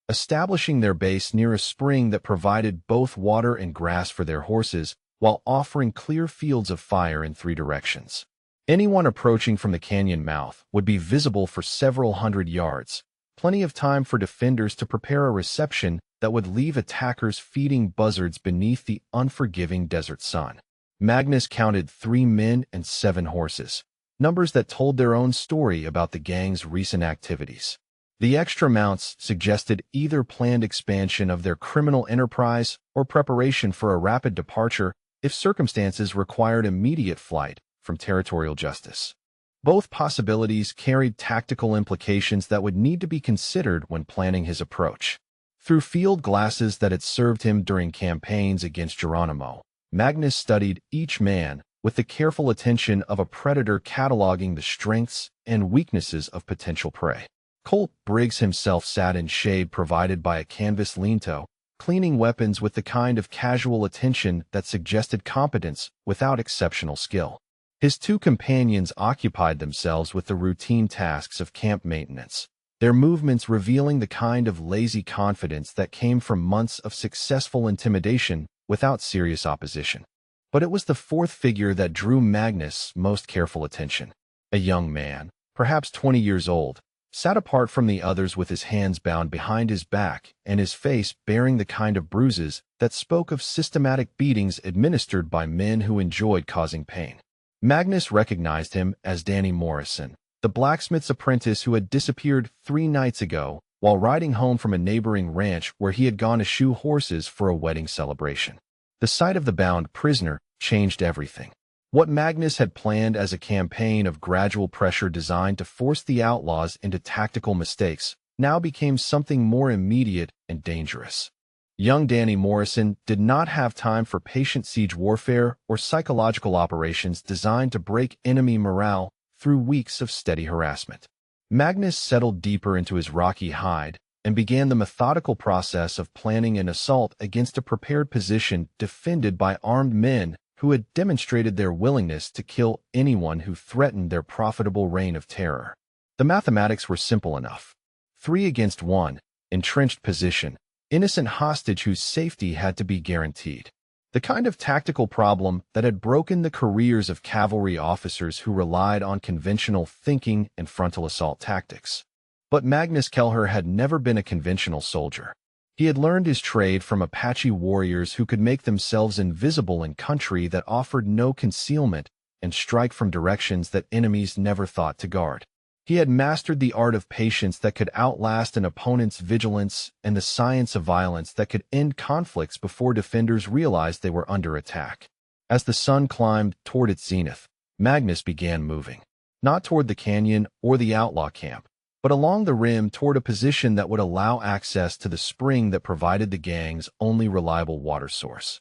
S1: establishing their base near a spring that provided both water and grass for their horses while offering clear fields of fire in 3 directions. Anyone approaching from the canyon mouth would be visible for several hundred yards, plenty of time for defenders to prepare a reception that would leave attackers feeding buzzards beneath the unforgiving desert sun. Magnus counted 3 men and 7 horses, numbers that told their own story about the gang's recent activities. The extra mounts suggested either planned expansion of their criminal enterprise or preparation for a rapid departure if circumstances required immediate flight from territorial justice. Both possibilities carried tactical implications that would need to be considered when planning his approach. Through field glasses that had served him during campaigns against Geronimo, Magnus studied each man with the careful attention of a predator cataloging the strengths and weaknesses of potential prey. Colt Briggs himself sat in shade provided by a canvas lean-to, cleaning weapons with the kind of casual attention that suggested competence without exceptional skill. His 2 companions occupied themselves with the routine tasks of camp maintenance, their movements revealing the kind of lazy confidence that came from months of successful intimidation without serious opposition. But it was the 4th figure that drew Magnus' most careful attention. A young man, perhaps 20 years old, sat apart from the others with his hands bound behind his back and his face bearing the kind of bruises that spoke of systematic beatings administered by men who enjoyed causing pain. Magnus recognized him as Danny Morrison, the blacksmith's apprentice who had disappeared 3 nights ago while riding home from a neighboring ranch where he had gone to shoe horses for a wedding celebration. The sight of the bound prisoner changed everything. What Magnus had planned as a campaign of gradual pressure designed to force the outlaws into tactical mistakes now became something more immediate and dangerous. Young Danny Morrison did not have time for patient siege warfare or psychological operations designed to break enemy morale through weeks of steady harassment. Magnus settled deeper into his rocky hide and began the methodical process of planning an assault against a prepared position defended by armed men who had demonstrated their willingness to kill anyone who threatened their profitable reign of terror. The mathematics were simple enough. 3 against 1, entrenched position, innocent hostage whose safety had to be guaranteed. The kind of tactical problem that had broken the careers of cavalry officers who relied on conventional thinking and frontal assault tactics. But Magnus Kelleher had never been a conventional soldier. He had learned his trade from Apache warriors who could make themselves invisible in country that offered no concealment and strike from directions that enemies never thought to guard. He had mastered the art of patience that could outlast an opponent's vigilance and the science of violence that could end conflicts before defenders realized they were under attack. As the sun climbed toward its zenith, Magnus began moving, not toward the canyon or the outlaw camp, but along the rim toward a position that would allow access to the spring that provided the gang's only reliable water source.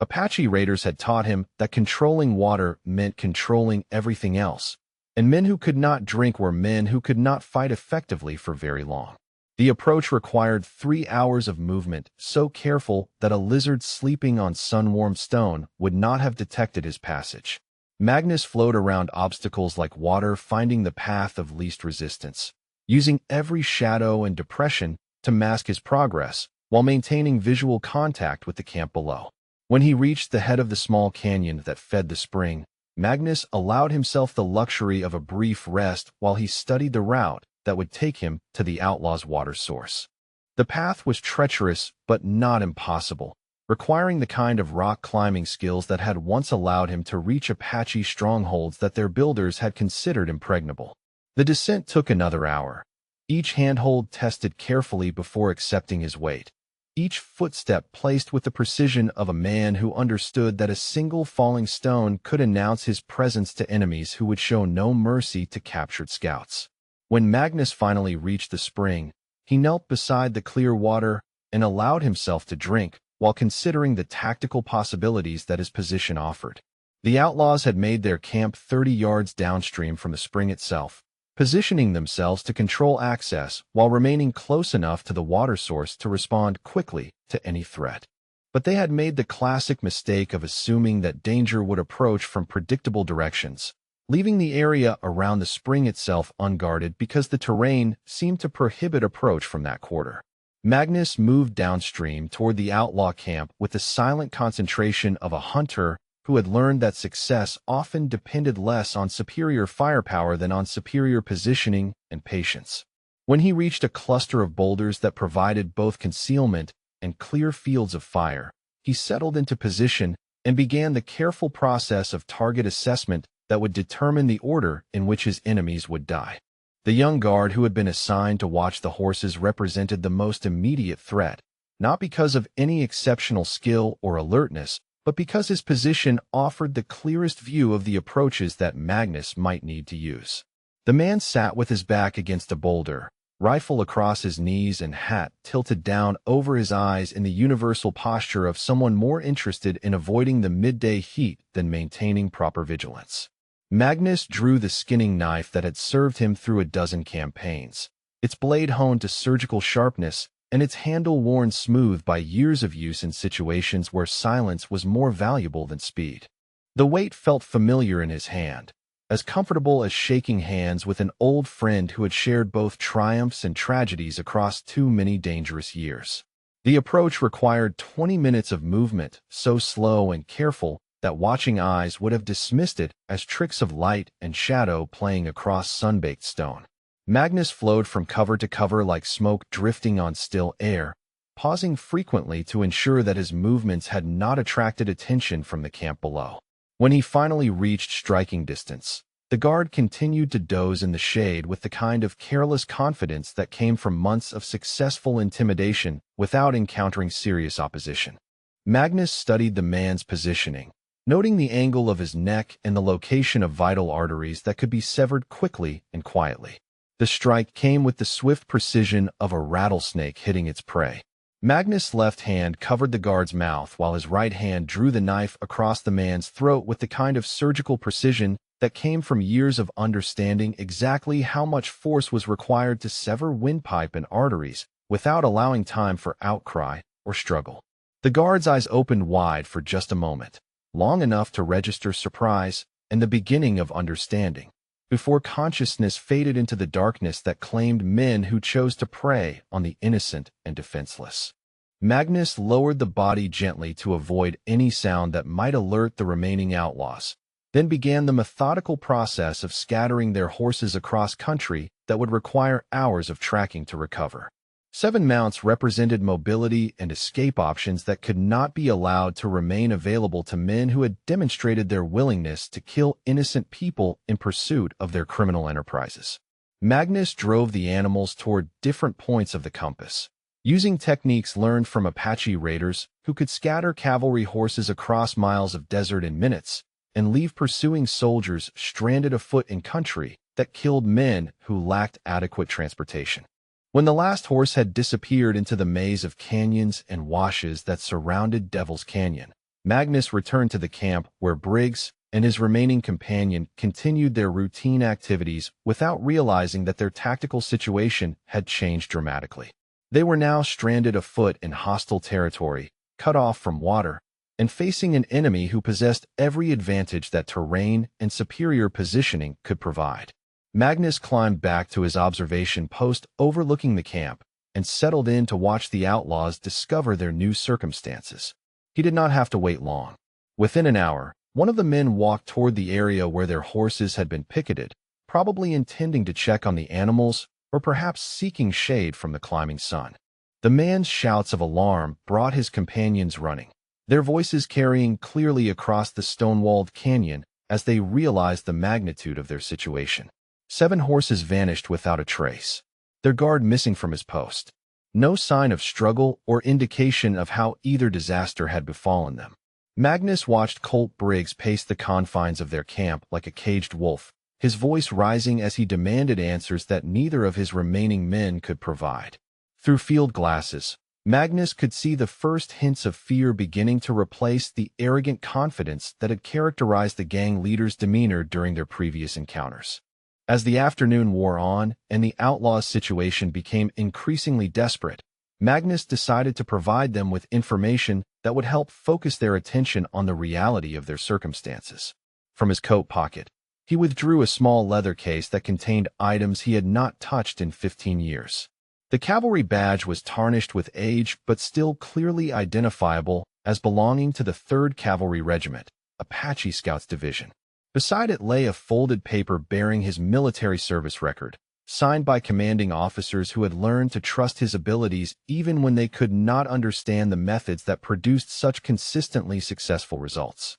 S1: Apache raiders had taught him that controlling water meant controlling everything else, and men who could not drink were men who could not fight effectively for very long. The approach required 3 hours of movement, so careful that a lizard sleeping on sun-warmed stone would not have detected his passage. Magnus flowed around obstacles like water, finding the path of least resistance, using every shadow and depression to mask his progress while maintaining visual contact with the camp below. When he reached the head of the small canyon that fed the spring, Magnus allowed himself the luxury of a brief rest while he studied the route that would take him to the outlaw's water source. The path was treacherous but not impossible, requiring the kind of rock climbing skills that had once allowed him to reach Apache strongholds that their builders had considered impregnable. The descent took another hour, each handhold tested carefully before accepting his weight, each footstep placed with the precision of a man who understood that a single falling stone could announce his presence to enemies who would show no mercy to captured scouts. When Magnus finally reached the spring, he knelt beside the clear water and allowed himself to drink while considering the tactical possibilities that his position offered. The outlaws had made their camp 30 yards downstream from the spring itself, positioning themselves to control access while remaining close enough to the water source to respond quickly to any threat. But they had made the classic mistake of assuming that danger would approach from predictable directions, leaving the area around the spring itself unguarded because the terrain seemed to prohibit approach from that quarter. Magnus moved downstream toward the outlaw camp with the silent concentration of a hunter who had learned that success often depended less on superior firepower than on superior positioning and patience. When he reached a cluster of boulders that provided both concealment and clear fields of fire, he settled into position and began the careful process of target assessment that would determine the order in which his enemies would die. The young guard who had been assigned to watch the horses represented the most immediate threat, not because of any exceptional skill or alertness, but because his position offered the clearest view of the approaches that Magnus might need to use. The man sat with his back against a boulder, rifle across his knees and hat tilted down over his eyes in the universal posture of someone more interested in avoiding the midday heat than maintaining proper vigilance. Magnus drew the skinning knife that had served him through a dozen campaigns, its blade honed to surgical sharpness and its handle worn smooth by years of use in situations where silence was more valuable than speed. The weight felt familiar in his hand, as comfortable as shaking hands with an old friend who had shared both triumphs and tragedies across too many dangerous years. The approach required 20 minutes of movement, so slow and careful that watching eyes would have dismissed it as tricks of light and shadow playing across sun-baked stone. Magnus flowed from cover to cover like smoke drifting on still air, pausing frequently to ensure that his movements had not attracted attention from the camp below. When he finally reached striking distance, the guard continued to doze in the shade with the kind of careless confidence that came from months of successful intimidation without encountering serious opposition. Magnus studied the man's positioning, noting the angle of his neck and the location of vital arteries that could be severed quickly and quietly. The strike came with the swift precision of a rattlesnake hitting its prey. Magnus' left hand covered the guard's mouth while his right hand drew the knife across the man's throat with the kind of surgical precision that came from years of understanding exactly how much force was required to sever windpipe and arteries without allowing time for outcry or struggle. The guard's eyes opened wide for just a moment, long enough to register surprise and the beginning of understanding, before consciousness faded into the darkness that claimed men who chose to prey on the innocent and defenseless. Magnus lowered the body gently to avoid any sound that might alert the remaining outlaws, then began the methodical process of scattering their horses across country that would require hours of tracking to recover. 7 mounts represented mobility and escape options that could not be allowed to remain available to men who had demonstrated their willingness to kill innocent people in pursuit of their criminal enterprises. Magnus drove the animals toward different points of the compass, using techniques learned from Apache raiders who could scatter cavalry horses across miles of desert in minutes and leave pursuing soldiers stranded afoot in country that killed men who lacked adequate transportation. When the last horse had disappeared into the maze of canyons and washes that surrounded Devil's Canyon, Magnus returned to the camp where Briggs and his remaining companion continued their routine activities without realizing that their tactical situation had changed dramatically. They were now stranded afoot in hostile territory, cut off from water, and facing an enemy who possessed every advantage that terrain and superior positioning could provide. Magnus climbed back to his observation post overlooking the camp and settled in to watch the outlaws discover their new circumstances. He did not have to wait long. Within an hour, one of the men walked toward the area where their horses had been picketed, probably intending to check on the animals or perhaps seeking shade from the climbing sun. The man's shouts of alarm brought his companions running, their voices carrying clearly across the stone-walled canyon as they realized the magnitude of their situation. 7 horses vanished without a trace, their guard missing from his post. No sign of struggle or indication of how either disaster had befallen them. Magnus watched Colt Briggs pace the confines of their camp like a caged wolf, his voice rising as he demanded answers that neither of his remaining men could provide. Through field glasses, Magnus could see the first hints of fear beginning to replace the arrogant confidence that had characterized the gang leader's demeanor during their previous encounters. As the afternoon wore on and the outlaws' situation became increasingly desperate, Magnus decided to provide them with information that would help focus their attention on the reality of their circumstances. From his coat pocket, he withdrew a small leather case that contained items he had not touched in 15 years. The cavalry badge was tarnished with age but still clearly identifiable as belonging to the 3rd Cavalry Regiment, Apache Scouts Division. Beside it lay a folded paper bearing his military service record, signed by commanding officers who had learned to trust his abilities even when they could not understand the methods that produced such consistently successful results.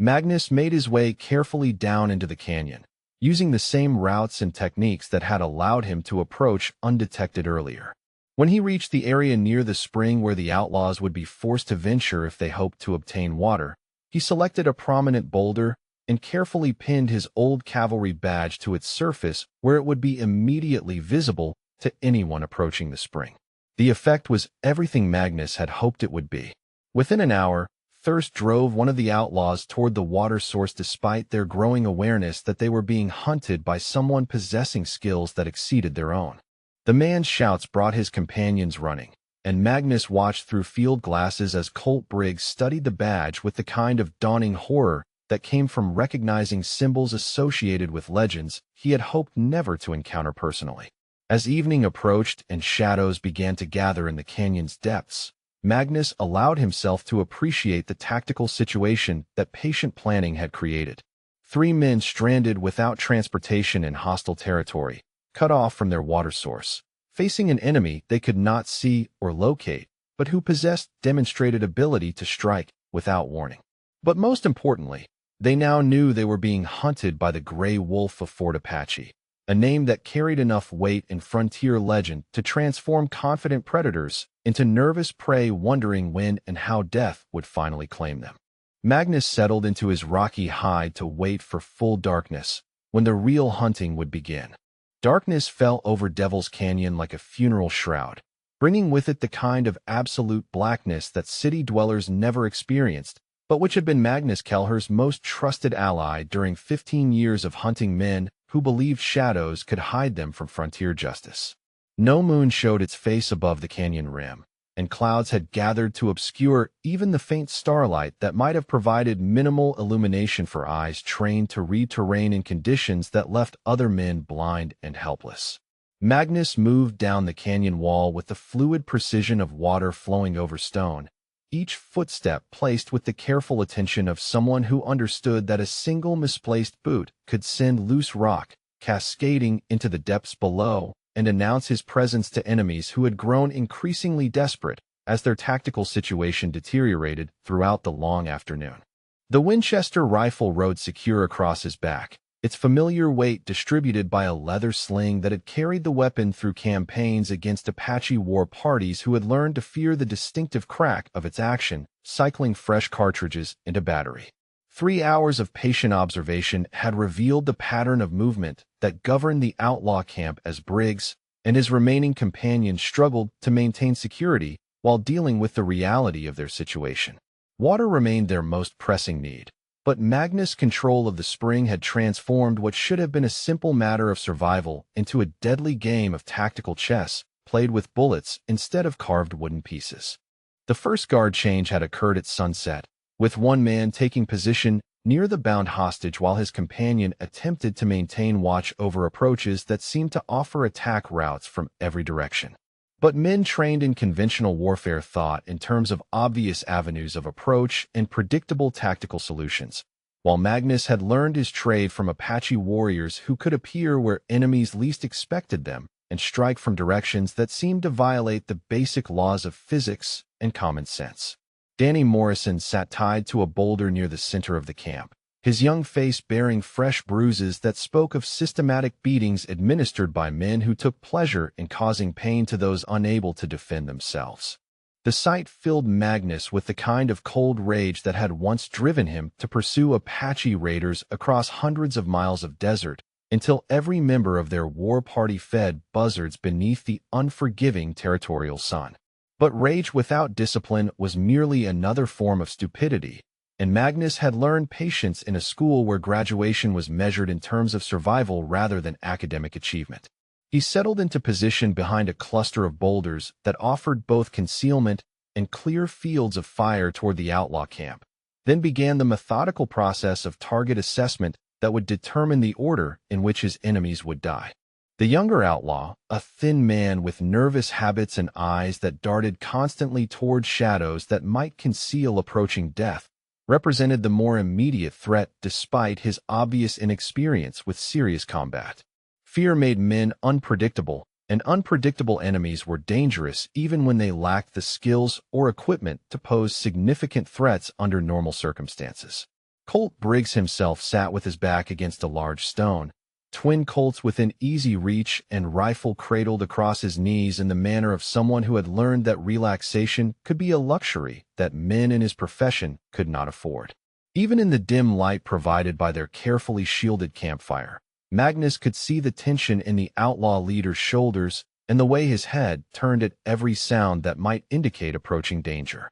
S1: Magnus made his way carefully down into the canyon, using the same routes and techniques that had allowed him to approach undetected earlier. When he reached the area near the spring where the outlaws would be forced to venture if they hoped to obtain water, he selected a prominent boulder and carefully pinned his old cavalry badge to its surface where it would be immediately visible to anyone approaching the spring. The effect was everything Magnus had hoped it would be. Within an hour, thirst drove one of the outlaws toward the water source despite their growing awareness that they were being hunted by someone possessing skills that exceeded their own. The man's shouts brought his companions running, and Magnus watched through field glasses as Colt Briggs studied the badge with the kind of dawning horror that came from recognizing symbols associated with legends he had hoped never to encounter personally. As evening approached and shadows began to gather in the canyon's depths, Magnus allowed himself to appreciate the tactical situation that patient planning had created. 3 men stranded without transportation in hostile territory, cut off from their water source, facing an enemy they could not see or locate, but who possessed demonstrated ability to strike without warning. But most importantly, they now knew they were being hunted by the Grey Wolf of Fort Apache, a name that carried enough weight in frontier legend to transform confident predators into nervous prey wondering when and how death would finally claim them. Magnus settled into his rocky hide to wait for full darkness when the real hunting would begin. Darkness fell over Devil's Canyon like a funeral shroud, bringing with it the kind of absolute blackness that city dwellers never experienced, but which had been Magnus Kelher's most trusted ally during 15 years of hunting men who believed shadows could hide them from frontier justice. No moon showed its face above the canyon rim, and clouds had gathered to obscure even the faint starlight that might have provided minimal illumination for eyes trained to read terrain in conditions that left other men blind and helpless. Magnus moved down the canyon wall with the fluid precision of water flowing over stone, each footstep placed with the careful attention of someone who understood that a single misplaced boot could send loose rock cascading into the depths below and announce his presence to enemies who had grown increasingly desperate as their tactical situation deteriorated throughout the long afternoon. The Winchester rifle rode secure across his back, its familiar weight distributed by a leather sling that had carried the weapon through campaigns against Apache war parties who had learned to fear the distinctive crack of its action, cycling fresh cartridges into battery. 3 hours of patient observation had revealed the pattern of movement that governed the outlaw camp as Briggs and his remaining companions struggled to maintain security while dealing with the reality of their situation. Water remained their most pressing need, but Magnus' control of the spring had transformed what should have been a simple matter of survival into a deadly game of tactical chess played with bullets instead of carved wooden pieces. The first guard change had occurred at sunset, with one man taking position near the bound hostage while his companion attempted to maintain watch over approaches that seemed to offer attack routes from every direction. But men trained in conventional warfare thought in terms of obvious avenues of approach and predictable tactical solutions, while Magnus had learned his trade from Apache warriors who could appear where enemies least expected them and strike from directions that seemed to violate the basic laws of physics and common sense. Danny Morrison sat tied to a boulder near the center of the camp, his young face bearing fresh bruises that spoke of systematic beatings administered by men who took pleasure in causing pain to those unable to defend themselves. The sight filled Magnus with the kind of cold rage that had once driven him to pursue Apache raiders across hundreds of miles of desert until every member of their war party fed buzzards beneath the unforgiving territorial sun. But rage without discipline was merely another form of stupidity, and Magnus had learned patience in a school where graduation was measured in terms of survival rather than academic achievement. He settled into position behind a cluster of boulders that offered both concealment and clear fields of fire toward the outlaw camp, then began the methodical process of target assessment that would determine the order in which his enemies would die. The younger outlaw, a thin man with nervous habits and eyes that darted constantly toward shadows that might conceal approaching death, represented the more immediate threat despite his obvious inexperience with serious combat. Fear made men unpredictable, and unpredictable enemies were dangerous even when they lacked the skills or equipment to pose significant threats under normal circumstances. Colt Briggs himself sat with his back against a large stone, twin Colts within easy reach and rifle cradled across his knees in the manner of someone who had learned that relaxation could be a luxury that men in his profession could not afford. Even in the dim light provided by their carefully shielded campfire, Magnus could see the tension in the outlaw leader's shoulders and the way his head turned at every sound that might indicate approaching danger.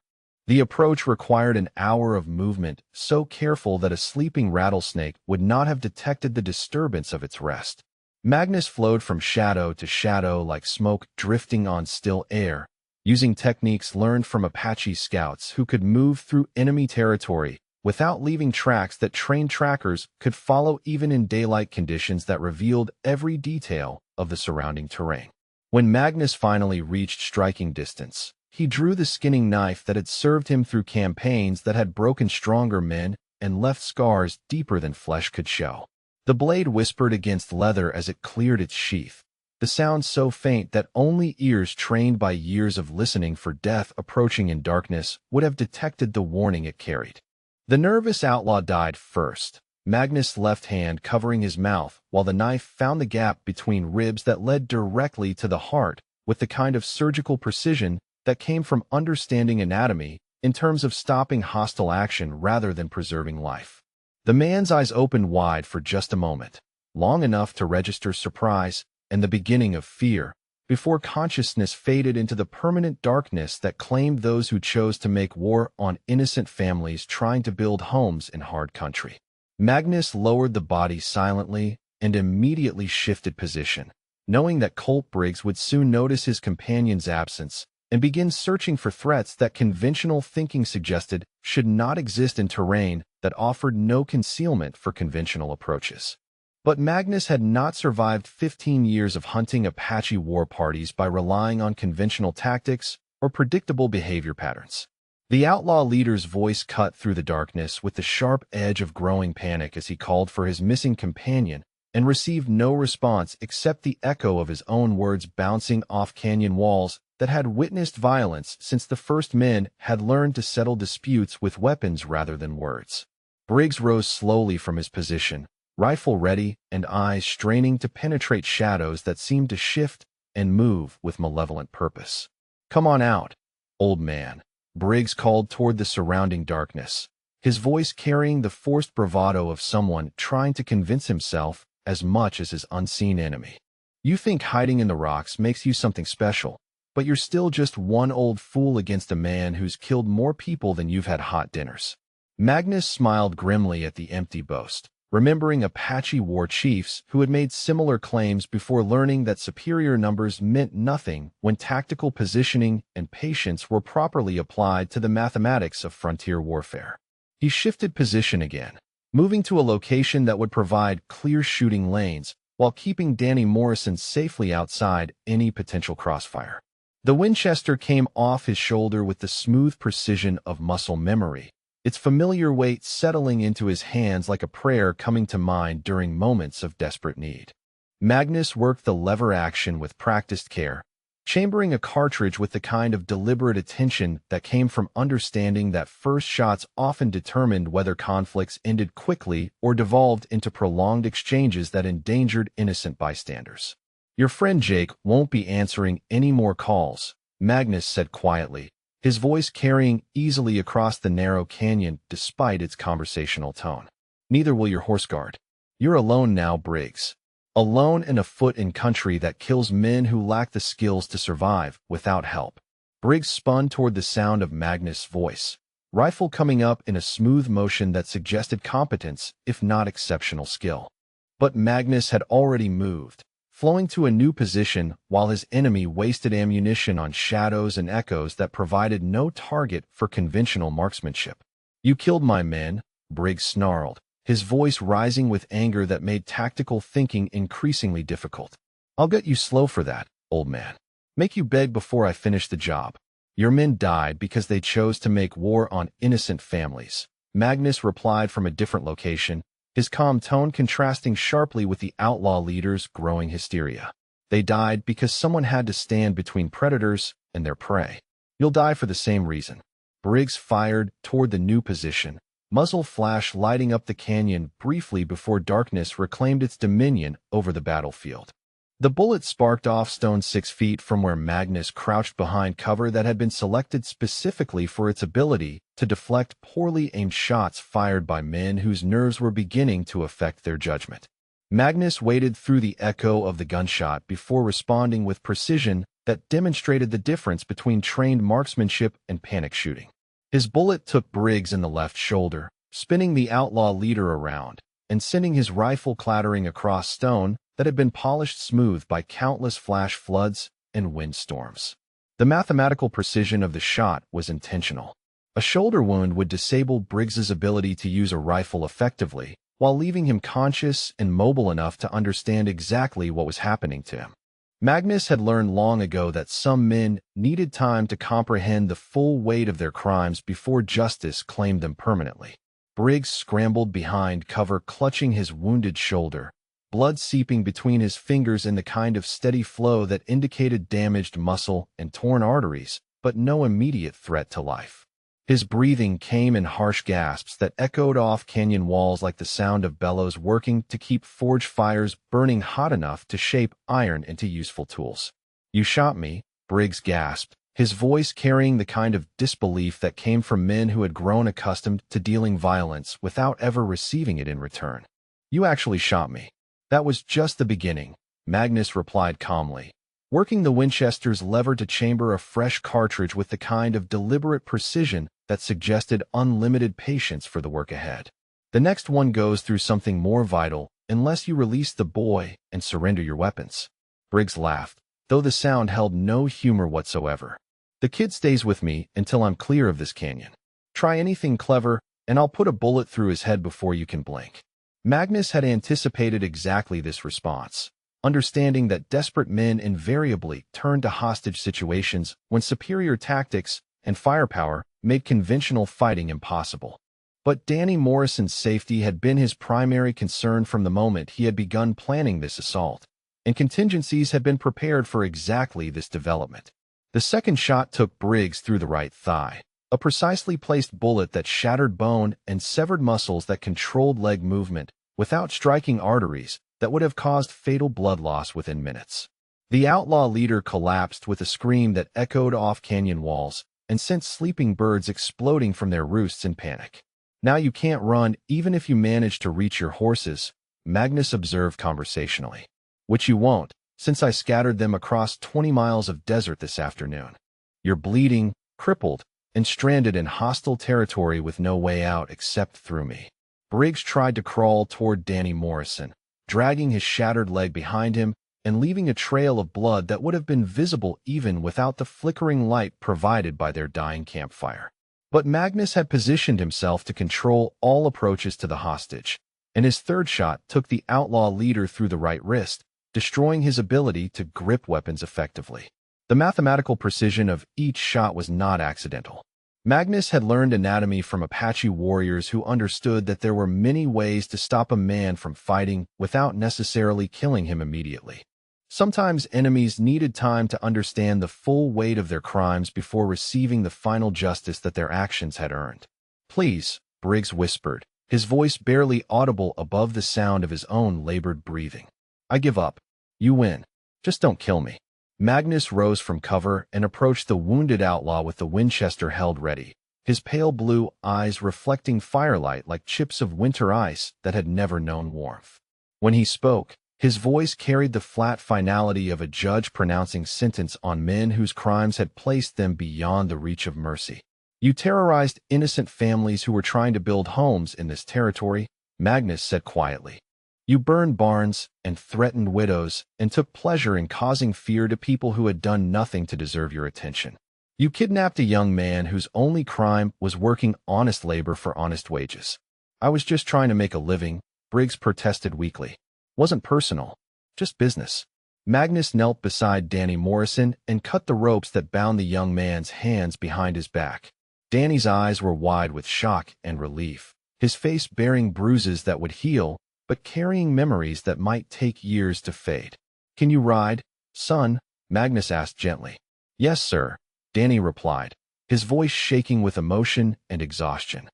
S1: The approach required an hour of movement, so careful that a sleeping rattlesnake would not have detected the disturbance of its rest. Magnus flowed from shadow to shadow like smoke drifting on still air, using techniques learned from Apache scouts who could move through enemy territory without leaving tracks that trained trackers could follow even in daylight conditions that revealed every detail of the surrounding terrain. When Magnus finally reached striking distance, he drew the skinning knife that had served him through campaigns that had broken stronger men and left scars deeper than flesh could show. The blade whispered against leather as it cleared its sheath, the sound so faint that only ears trained by years of listening for death approaching in darkness would have detected the warning it carried. The nervous outlaw died first, Magnus' left hand covering his mouth while the knife found the gap between ribs that led directly to the heart with the kind of surgical precision that came from understanding anatomy in terms of stopping hostile action rather than preserving life. The man's eyes opened wide for just a moment, long enough to register surprise and the beginning of fear, before consciousness faded into the permanent darkness that claimed those who chose to make war on innocent families trying to build homes in hard country. Magnus lowered the body silently and immediately shifted position, knowing that Colt Briggs would soon notice his companion's absence and begin searching for threats that conventional thinking suggested should not exist in terrain that offered no concealment for conventional approaches. But Magnus had not survived 15 years of hunting Apache war parties by relying on conventional tactics or predictable behavior patterns. The outlaw leader's voice cut through the darkness with the sharp edge of growing panic as he called for his missing companion and received no response except the echo of his own words bouncing off canyon walls that had witnessed violence since the first men had learned to settle disputes with weapons rather than words. Briggs rose slowly from his position, rifle ready and eyes straining to penetrate shadows that seemed to shift and move with malevolent purpose. "Come on out, old man," Briggs called toward the surrounding darkness, his voice carrying the forced bravado of someone trying to convince himself as much as his unseen enemy. "You think hiding in the rocks makes you something special, but you're still just one old fool against a man who's killed more people than you've had hot dinners." Magnus smiled grimly at the empty boast, remembering Apache war chiefs who had made similar claims before learning that superior numbers meant nothing when tactical positioning and patience were properly applied to the mathematics of frontier warfare. He shifted position again, moving to a location that would provide clear shooting lanes while keeping Danny Morrison safely outside any potential crossfire. The Winchester came off his shoulder with the smooth precision of muscle memory, its familiar weight settling into his hands like a prayer coming to mind during moments of desperate need. Magnus worked the lever action with practiced care, chambering a cartridge with the kind of deliberate attention that came from understanding that first shots often determined whether conflicts ended quickly or devolved into prolonged exchanges that endangered innocent bystanders. "Your friend Jake won't be answering any more calls," Magnus said quietly, his voice carrying easily across the narrow canyon despite its conversational tone. "Neither will your horse guard. You're alone now, Briggs. Alone and afoot in country that kills men who lack the skills to survive without help." Briggs spun toward the sound of Magnus' voice, rifle coming up in a smooth motion that suggested competence, if not exceptional skill. But Magnus had already moved, flowing to a new position while his enemy wasted ammunition on shadows and echoes that provided no target for conventional marksmanship. "You killed my men," Briggs snarled, his voice rising with anger that made tactical thinking increasingly difficult. I'll get you slow for that, old man. Make you beg before I finish the job. Your men died because they chose to make war on innocent families. Magnus replied from a different location, his calm tone contrasting sharply with the outlaw leader's growing hysteria. They died because someone had to stand between predators and their prey. You'll die for the same reason. Briggs fired toward the new position, muzzle flash lighting up the canyon briefly before darkness reclaimed its dominion over the battlefield. The bullet sparked off stone 6 feet from where Magnus crouched behind cover that had been selected specifically for its ability to deflect poorly aimed shots fired by men whose nerves were beginning to affect their judgment. Magnus waited through the echo of the gunshot before responding with precision that demonstrated the difference between trained marksmanship and panic shooting. His bullet took Briggs in the left shoulder, spinning the outlaw leader around, and sending his rifle clattering across stone that had been polished smooth by countless flash floods and windstorms. The mathematical precision of the shot was intentional. A shoulder wound would disable Briggs's ability to use a rifle effectively, while leaving him conscious and mobile enough to understand exactly what was happening to him. Magnus had learned long ago that some men needed time to comprehend the full weight of their crimes before justice claimed them permanently. Briggs scrambled behind cover, clutching his wounded shoulder, blood seeping between his fingers in the kind of steady flow that indicated damaged muscle and torn arteries, but no immediate threat to life. His breathing came in harsh gasps that echoed off canyon walls like the sound of bellows working to keep forge fires burning hot enough to shape iron into useful tools. "You shot me," Briggs gasped, his voice carrying the kind of disbelief that came from men who had grown accustomed to dealing violence without ever receiving it in return. "You actually shot me." "That was just the beginning," Magnus replied calmly, working the Winchester's lever to chamber a fresh cartridge with the kind of deliberate precision that suggested unlimited patience for the work ahead. "The next one goes through something more vital unless you release the boy and surrender your weapons." Briggs laughed, though the sound held no humor whatsoever. "The kid stays with me until I'm clear of this canyon. Try anything clever, and I'll put a bullet through his head before you can blink." Magnus had anticipated exactly this response, understanding that desperate men invariably turned to hostage situations when superior tactics and firepower made conventional fighting impossible. But Danny Morrison's safety had been his primary concern from the moment he had begun planning this assault, and contingencies had been prepared for exactly this development. The second shot took Briggs through the right thigh, a precisely placed bullet that shattered bone and severed muscles that controlled leg movement without striking arteries that would have caused fatal blood loss within minutes. The outlaw leader collapsed with a scream that echoed off canyon walls and sent sleeping birds exploding from their roosts in panic. "Now you can't run even if you manage to reach your horses," Magnus observed conversationally. "Which you won't, since I scattered them across 20 miles of desert this afternoon. You're bleeding, crippled, and stranded in hostile territory with no way out except through me." Briggs tried to crawl toward Danny Morrison, dragging his shattered leg behind him and leaving a trail of blood that would have been visible even without the flickering light provided by their dying campfire. But Magnus had positioned himself to control all approaches to the hostage, and his third shot took the outlaw leader through the right wrist, destroying his ability to grip weapons effectively. The mathematical precision of each shot was not accidental. Magnus had learned anatomy from Apache warriors who understood that there were many ways to stop a man from fighting without necessarily killing him immediately. Sometimes enemies needed time to understand the full weight of their crimes before receiving the final justice that their actions had earned. "Please," Briggs whispered, his voice barely audible above the sound of his own labored breathing. "I give up. You win. Just don't kill me." Magnus rose from cover and approached the wounded outlaw with the Winchester held ready, his pale blue eyes reflecting firelight like chips of winter ice that had never known warmth. When he spoke, his voice carried the flat finality of a judge pronouncing sentence on men whose crimes had placed them beyond the reach of mercy. "You terrorized innocent families who were trying to build homes in this territory," Magnus said quietly. "You burned barns and threatened widows and took pleasure in causing fear to people who had done nothing to deserve your attention. You kidnapped a young man whose only crime was working honest labor for honest wages." "I was just trying to make a living," Briggs protested weakly. "Wasn't personal, just business." Magnus knelt beside Danny Morrison and cut the ropes that bound the young man's hands behind his back. Danny's eyes were wide with shock and relief, his face bearing bruises that would heal, but carrying memories that might take years to fade. "Can you ride, son?" Magnus asked gently. "Yes, sir," Danny replied, his voice shaking with emotion and exhaustion.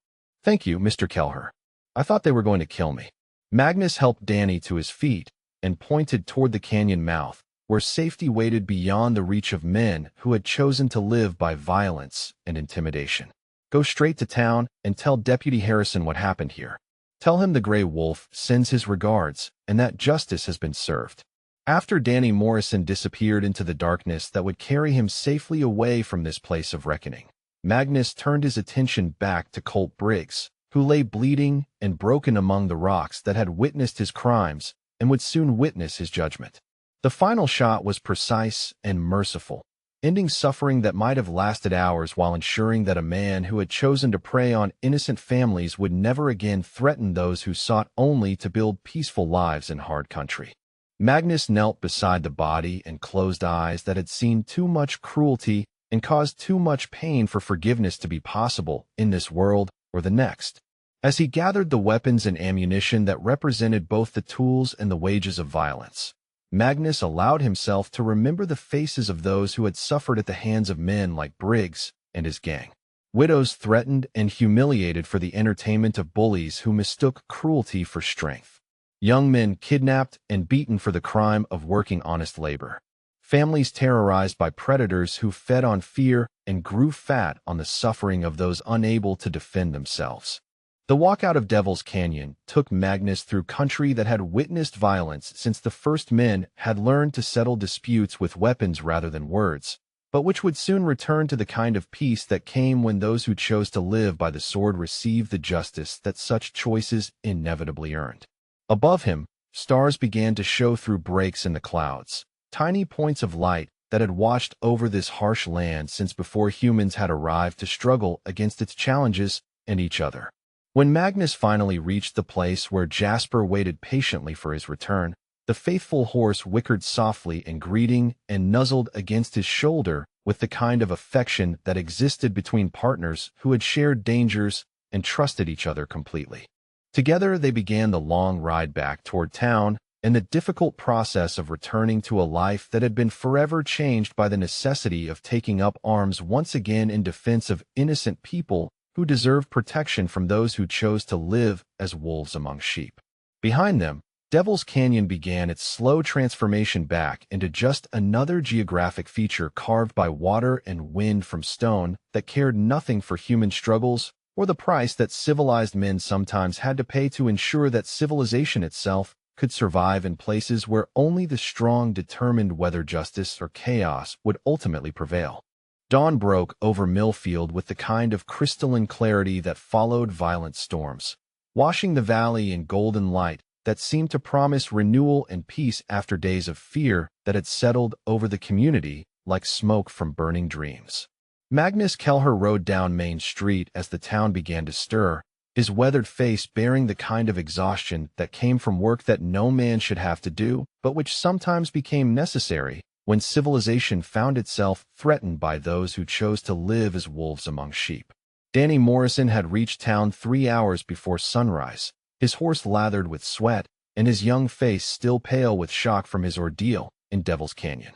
S1: "Thank you, Mr. Kelleher. I thought they were going to kill me." Magnus helped Danny to his feet and pointed toward the canyon mouth, where safety waited beyond the reach of men who had chosen to live by violence and intimidation. "Go straight to town and tell Deputy Harrison what happened here. Tell him the Gray Wolf sends his regards and that justice has been served." After Danny Morrison disappeared into the darkness that would carry him safely away from this place of reckoning, Magnus turned his attention back to Colt Briggs, who lay bleeding and broken among the rocks that had witnessed his crimes and would soon witness his judgment. The final shot was precise and merciful, ending suffering that might have lasted hours while ensuring that a man who had chosen to prey on innocent families would never again threaten those who sought only to build peaceful lives in hard country. Magnus knelt beside the body and closed eyes that had seen too much cruelty and caused too much pain for forgiveness to be possible in this world or the next. As he gathered the weapons and ammunition that represented both the tools and the wages of violence, Magnus allowed himself to remember the faces of those who had suffered at the hands of men like Briggs and his gang. Widows threatened and humiliated for the entertainment of bullies who mistook cruelty for strength. Young men kidnapped and beaten for the crime of working honest labor. Families terrorized by predators who fed on fear and grew fat on the suffering of those unable to defend themselves. The walk out of Devil's Canyon took Magnus through country that had witnessed violence since the first men had learned to settle disputes with weapons rather than words, but which would soon return to the kind of peace that came when those who chose to live by the sword received the justice that such choices inevitably earned. Above him, stars began to show through breaks in the clouds, tiny points of light that had watched over this harsh land since before humans had arrived to struggle against its challenges and each other. When Magnus finally reached the place where Jasper waited patiently for his return, the faithful horse whickered softly in greeting and nuzzled against his shoulder with the kind of affection that existed between partners who had shared dangers and trusted each other completely. Together they began the long ride back toward town and the difficult process of returning to a life that had been forever changed by the necessity of taking up arms once again in defense of innocent people who deserved protection from those who chose to live as wolves among sheep. Behind them, Devil's Canyon began its slow transformation back into just another geographic feature carved by water and wind from stone that cared nothing for human struggles or the price that civilized men sometimes had to pay to ensure that civilization itself could survive in places where only the strong determined whether justice or chaos would ultimately prevail. Dawn broke over Millfield with the kind of crystalline clarity that followed violent storms, washing the valley in golden light that seemed to promise renewal and peace after days of fear that had settled over the community like smoke from burning dreams. Magnus Kelleher rode down Main Street as the town began to stir, his weathered face bearing the kind of exhaustion that came from work that no man should have to do, but which sometimes became necessary when civilization found itself threatened by those who chose to live as wolves among sheep. Danny Morrison had reached town 3 hours before sunrise, his horse lathered with sweat and his young face still pale with shock from his ordeal in Devil's Canyon.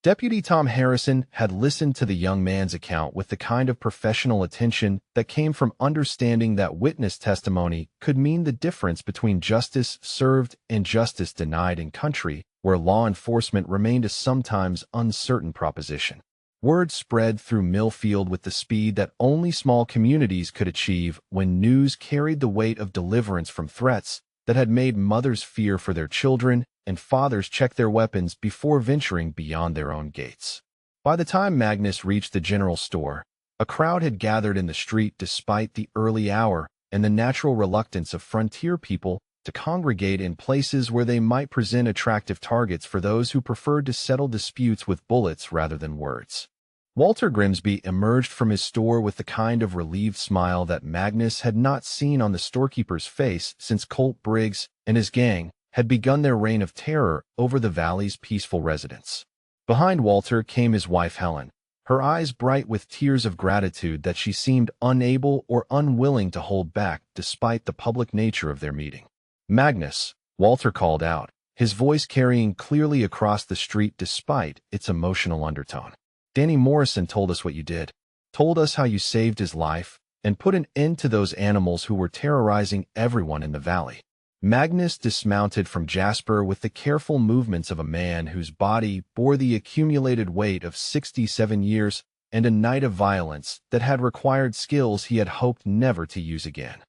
S1: Deputy Tom Harrison had listened to the young man's account with the kind of professional attention that came from understanding that witness testimony could mean the difference between justice served and justice denied in country where law enforcement remained a sometimes uncertain proposition. Word spread through Millfield with the speed that only small communities could achieve when news carried the weight of deliverance from threats that had made mothers fear for their children and fathers check their weapons before venturing beyond their own gates. By the time Magnus reached the general store, a crowd had gathered in the street despite the early hour and the natural reluctance of frontier people to congregate in places where they might present attractive targets for those who preferred to settle disputes with bullets rather than words. Walter Grimsby emerged from his store with the kind of relieved smile that Magnus had not seen on the storekeeper's face since Colt Briggs and his gang had begun their reign of terror over the valley's peaceful residents. Behind Walter came his wife Helen, her eyes bright with tears of gratitude that she seemed unable or unwilling to hold back despite the public nature of their meeting. "Magnus," Walter called out, his voice carrying clearly across the street despite its emotional undertone. "Danny Morrison told us what you did, told us how you saved his life, and put an end to those animals who were terrorizing everyone in the valley." Magnus dismounted from Jasper with the careful movements of a man whose body bore the accumulated weight of 67 years and a night of violence that had required skills he had hoped never to use again.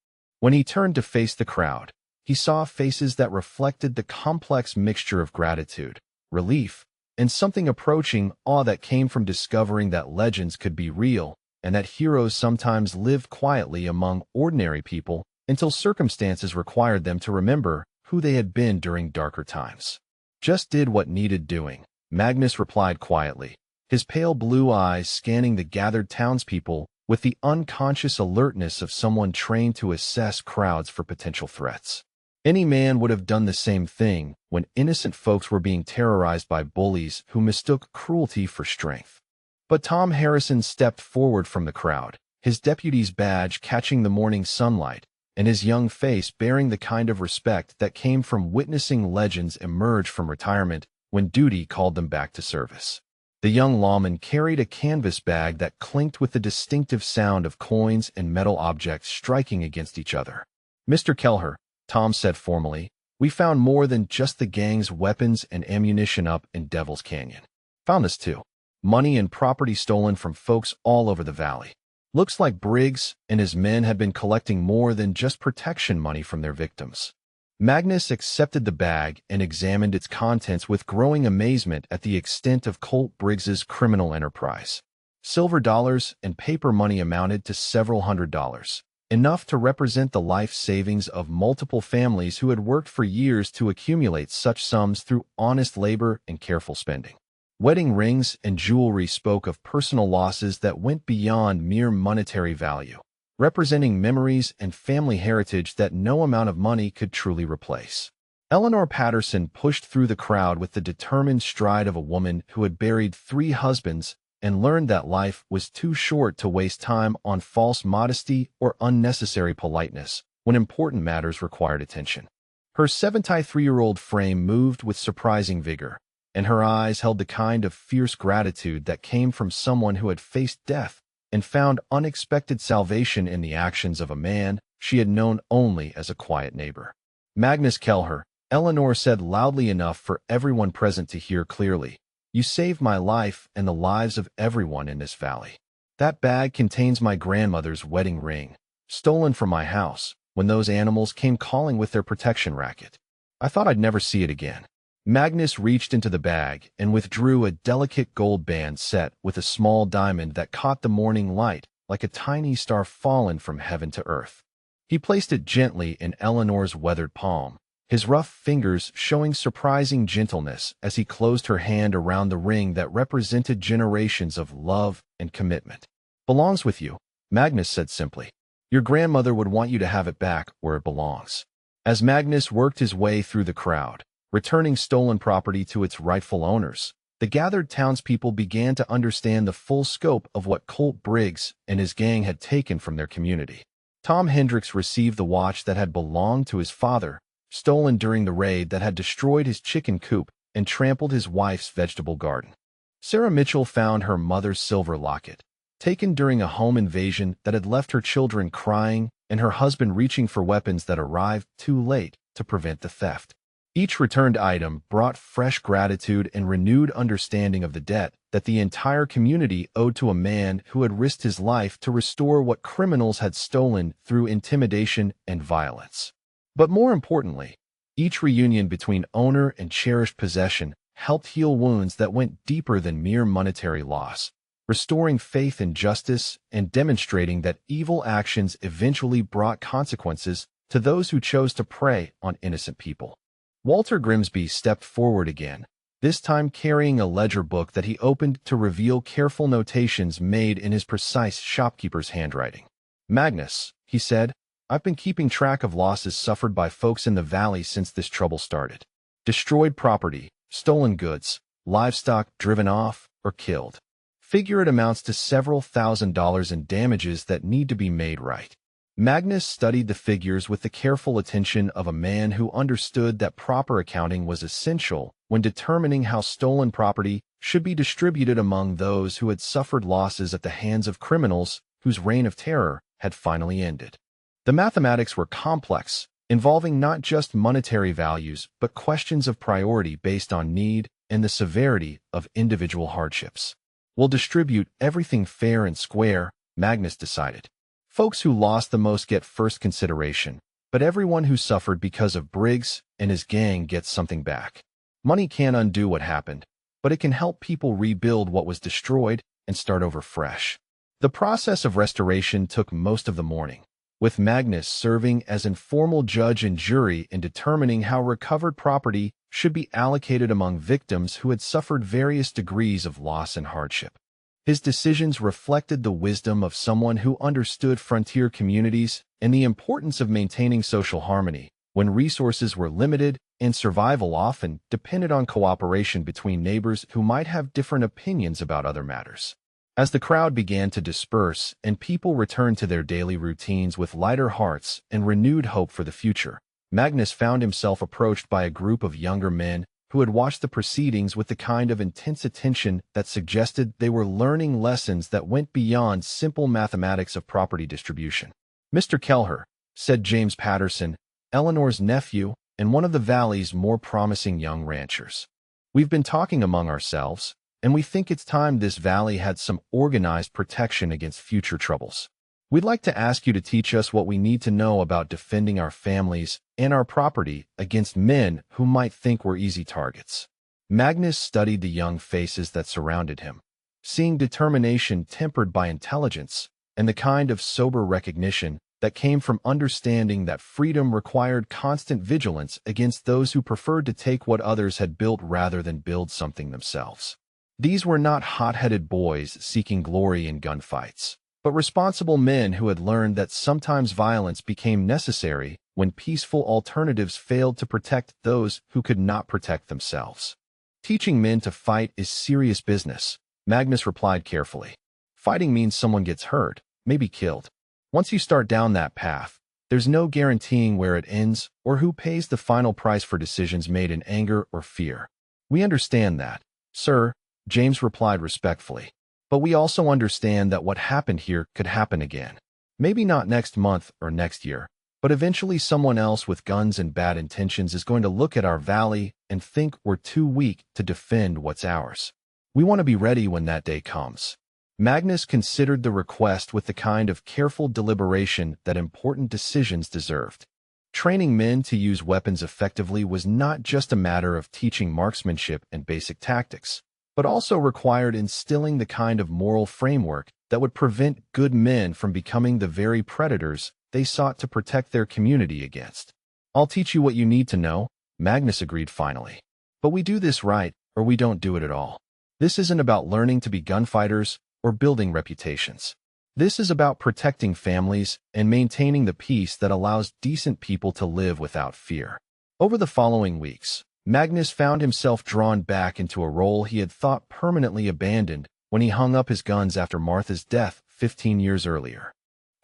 S1: When he turned to face the crowd, he saw faces that reflected the complex mixture of gratitude, relief, and something approaching awe that came from discovering that legends could be real and that heroes sometimes live quietly among ordinary people until circumstances required them to remember who they had been during darker times. "Just did what needed doing," Magnus replied quietly, his pale blue eyes scanning the gathered townspeople with the unconscious alertness of someone trained to assess crowds for potential threats. Any man would have done the same thing when innocent folks were being terrorized by bullies who mistook cruelty for strength. But Tom Harrison stepped forward from the crowd, his deputy's badge catching the morning sunlight, and his young face bearing the kind of respect that came from witnessing legends emerge from retirement when duty called them back to service. The young lawman carried a canvas bag that clinked with the distinctive sound of coins and metal objects striking against each other. "Mr. Kelleher," Tom said formally, "we found more than just the gang's weapons and ammunition up in Devil's Canyon. Found this too. Money and property stolen from folks all over the valley. Looks like Briggs and his men had been collecting more than just protection money from their victims." Magnus accepted the bag and examined its contents with growing amazement at the extent of Colt Briggs's criminal enterprise. Silver dollars and paper money amounted to several $100s, enough to represent the life savings of multiple families who had worked for years to accumulate such sums through honest labor and careful spending. Wedding rings and jewelry spoke of personal losses that went beyond mere monetary value, representing memories and family heritage that no amount of money could truly replace. Eleanor Patterson pushed through the crowd with the determined stride of a woman who had buried 3 husbands and learned that life was too short to waste time on false modesty or unnecessary politeness when important matters required attention. Her 73-year-old frame moved with surprising vigor, and her eyes held the kind of fierce gratitude that came from someone who had faced death and found unexpected salvation in the actions of a man she had known only as a quiet neighbor. "Magnus Kelleher," Eleanor said loudly enough for everyone present to hear clearly, "you saved my life and the lives of everyone in this valley. That bag contains my grandmother's wedding ring, stolen from my house when those animals came calling with their protection racket. I thought I'd never see it again." Magnus reached into the bag and withdrew a delicate gold band set with a small diamond that caught the morning light like a tiny star fallen from heaven to earth. He placed it gently in Eleanor's weathered palm, his rough fingers showing surprising gentleness as he closed her hand around the ring that represented generations of love and commitment. "Belongs with you," Magnus said simply. "Your grandmother would want you to have it back where it belongs." As Magnus worked his way through the crowd, returning stolen property to its rightful owners, the gathered townspeople began to understand the full scope of what Colt Briggs and his gang had taken from their community. Tom Hendricks received the watch that had belonged to his father, stolen during the raid that had destroyed his chicken coop and trampled his wife's vegetable garden. Sarah Mitchell found her mother's silver locket, taken during a home invasion that had left her children crying and her husband reaching for weapons that arrived too late to prevent the theft. Each returned item brought fresh gratitude and renewed understanding of the debt that the entire community owed to a man who had risked his life to restore what criminals had stolen through intimidation and violence. But more importantly, each reunion between owner and cherished possession helped heal wounds that went deeper than mere monetary loss, restoring faith in justice and demonstrating that evil actions eventually brought consequences to those who chose to prey on innocent people. Walter Grimsby stepped forward again, this time carrying a ledger book that he opened to reveal careful notations made in his precise shopkeeper's handwriting. "Magnus," he said, I've been keeping track of losses suffered by folks in the valley since this trouble started. Destroyed property, stolen goods, livestock driven off or killed. Figure it amounts to several $1,000s in damages that need to be made right. Magnus studied the figures with the careful attention of a man who understood that proper accounting was essential when determining how stolen property should be distributed among those who had suffered losses at the hands of criminals whose reign of terror had finally ended. The mathematics were complex, involving not just monetary values but questions of priority based on need and the severity of individual hardships. "We'll distribute everything fair and square," Magnus decided. "Folks who lost the most get first consideration, but everyone who suffered because of Briggs and his gang gets something back. Money can't undo what happened, but it can help people rebuild what was destroyed and start over fresh." The process of restoration took most of the morning, with Magnus serving as informal judge and jury in determining how recovered property should be allocated among victims who had suffered various degrees of loss and hardship. His decisions reflected the wisdom of someone who understood frontier communities and the importance of maintaining social harmony when resources were limited and survival often depended on cooperation between neighbors who might have different opinions about other matters. As the crowd began to disperse and people returned to their daily routines with lighter hearts and renewed hope for the future, Magnus found himself approached by a group of younger men who had watched the proceedings with the kind of intense attention that suggested they were learning lessons that went beyond simple mathematics of property distribution. "Mr. Kelleher," said James Patterson, Eleanor's nephew and one of the valley's more promising young ranchers. "We've been talking among ourselves, and we think it's time this valley had some organized protection against future troubles. We'd like to ask you to teach us what we need to know about defending our families and our property against men who might think we're easy targets." Magnus studied the young faces that surrounded him, seeing determination tempered by intelligence and the kind of sober recognition that came from understanding that freedom required constant vigilance against those who preferred to take what others had built rather than build something themselves. These were not hot-headed boys seeking glory in gunfights, but responsible men who had learned that sometimes violence became necessary when peaceful alternatives failed to protect those who could not protect themselves. "Teaching men to fight is serious business," Magnus replied carefully. "Fighting means someone gets hurt, maybe killed. Once you start down that path, there's no guaranteeing where it ends or who pays the final price for decisions made in anger or fear." "We understand that, sir," James replied respectfully. "But we also understand that what happened here could happen again. Maybe not next month or next year, but eventually someone else with guns and bad intentions is going to look at our valley and think we're too weak to defend what's ours. We want to be ready when that day comes." Magnus considered the request with the kind of careful deliberation that important decisions deserved. Training men to use weapons effectively was not just a matter of teaching marksmanship and basic tactics, but also required instilling the kind of moral framework that would prevent good men from becoming the very predators they sought to protect their community against. "I'll teach you what you need to know," Magnus agreed finally. "But we do this right, or we don't do it at all. This isn't about learning to be gunfighters or building reputations. This is about protecting families and maintaining the peace that allows decent people to live without fear." Over the following weeks, Magnus found himself drawn back into a role he had thought permanently abandoned when he hung up his guns after Martha's death 15 years earlier.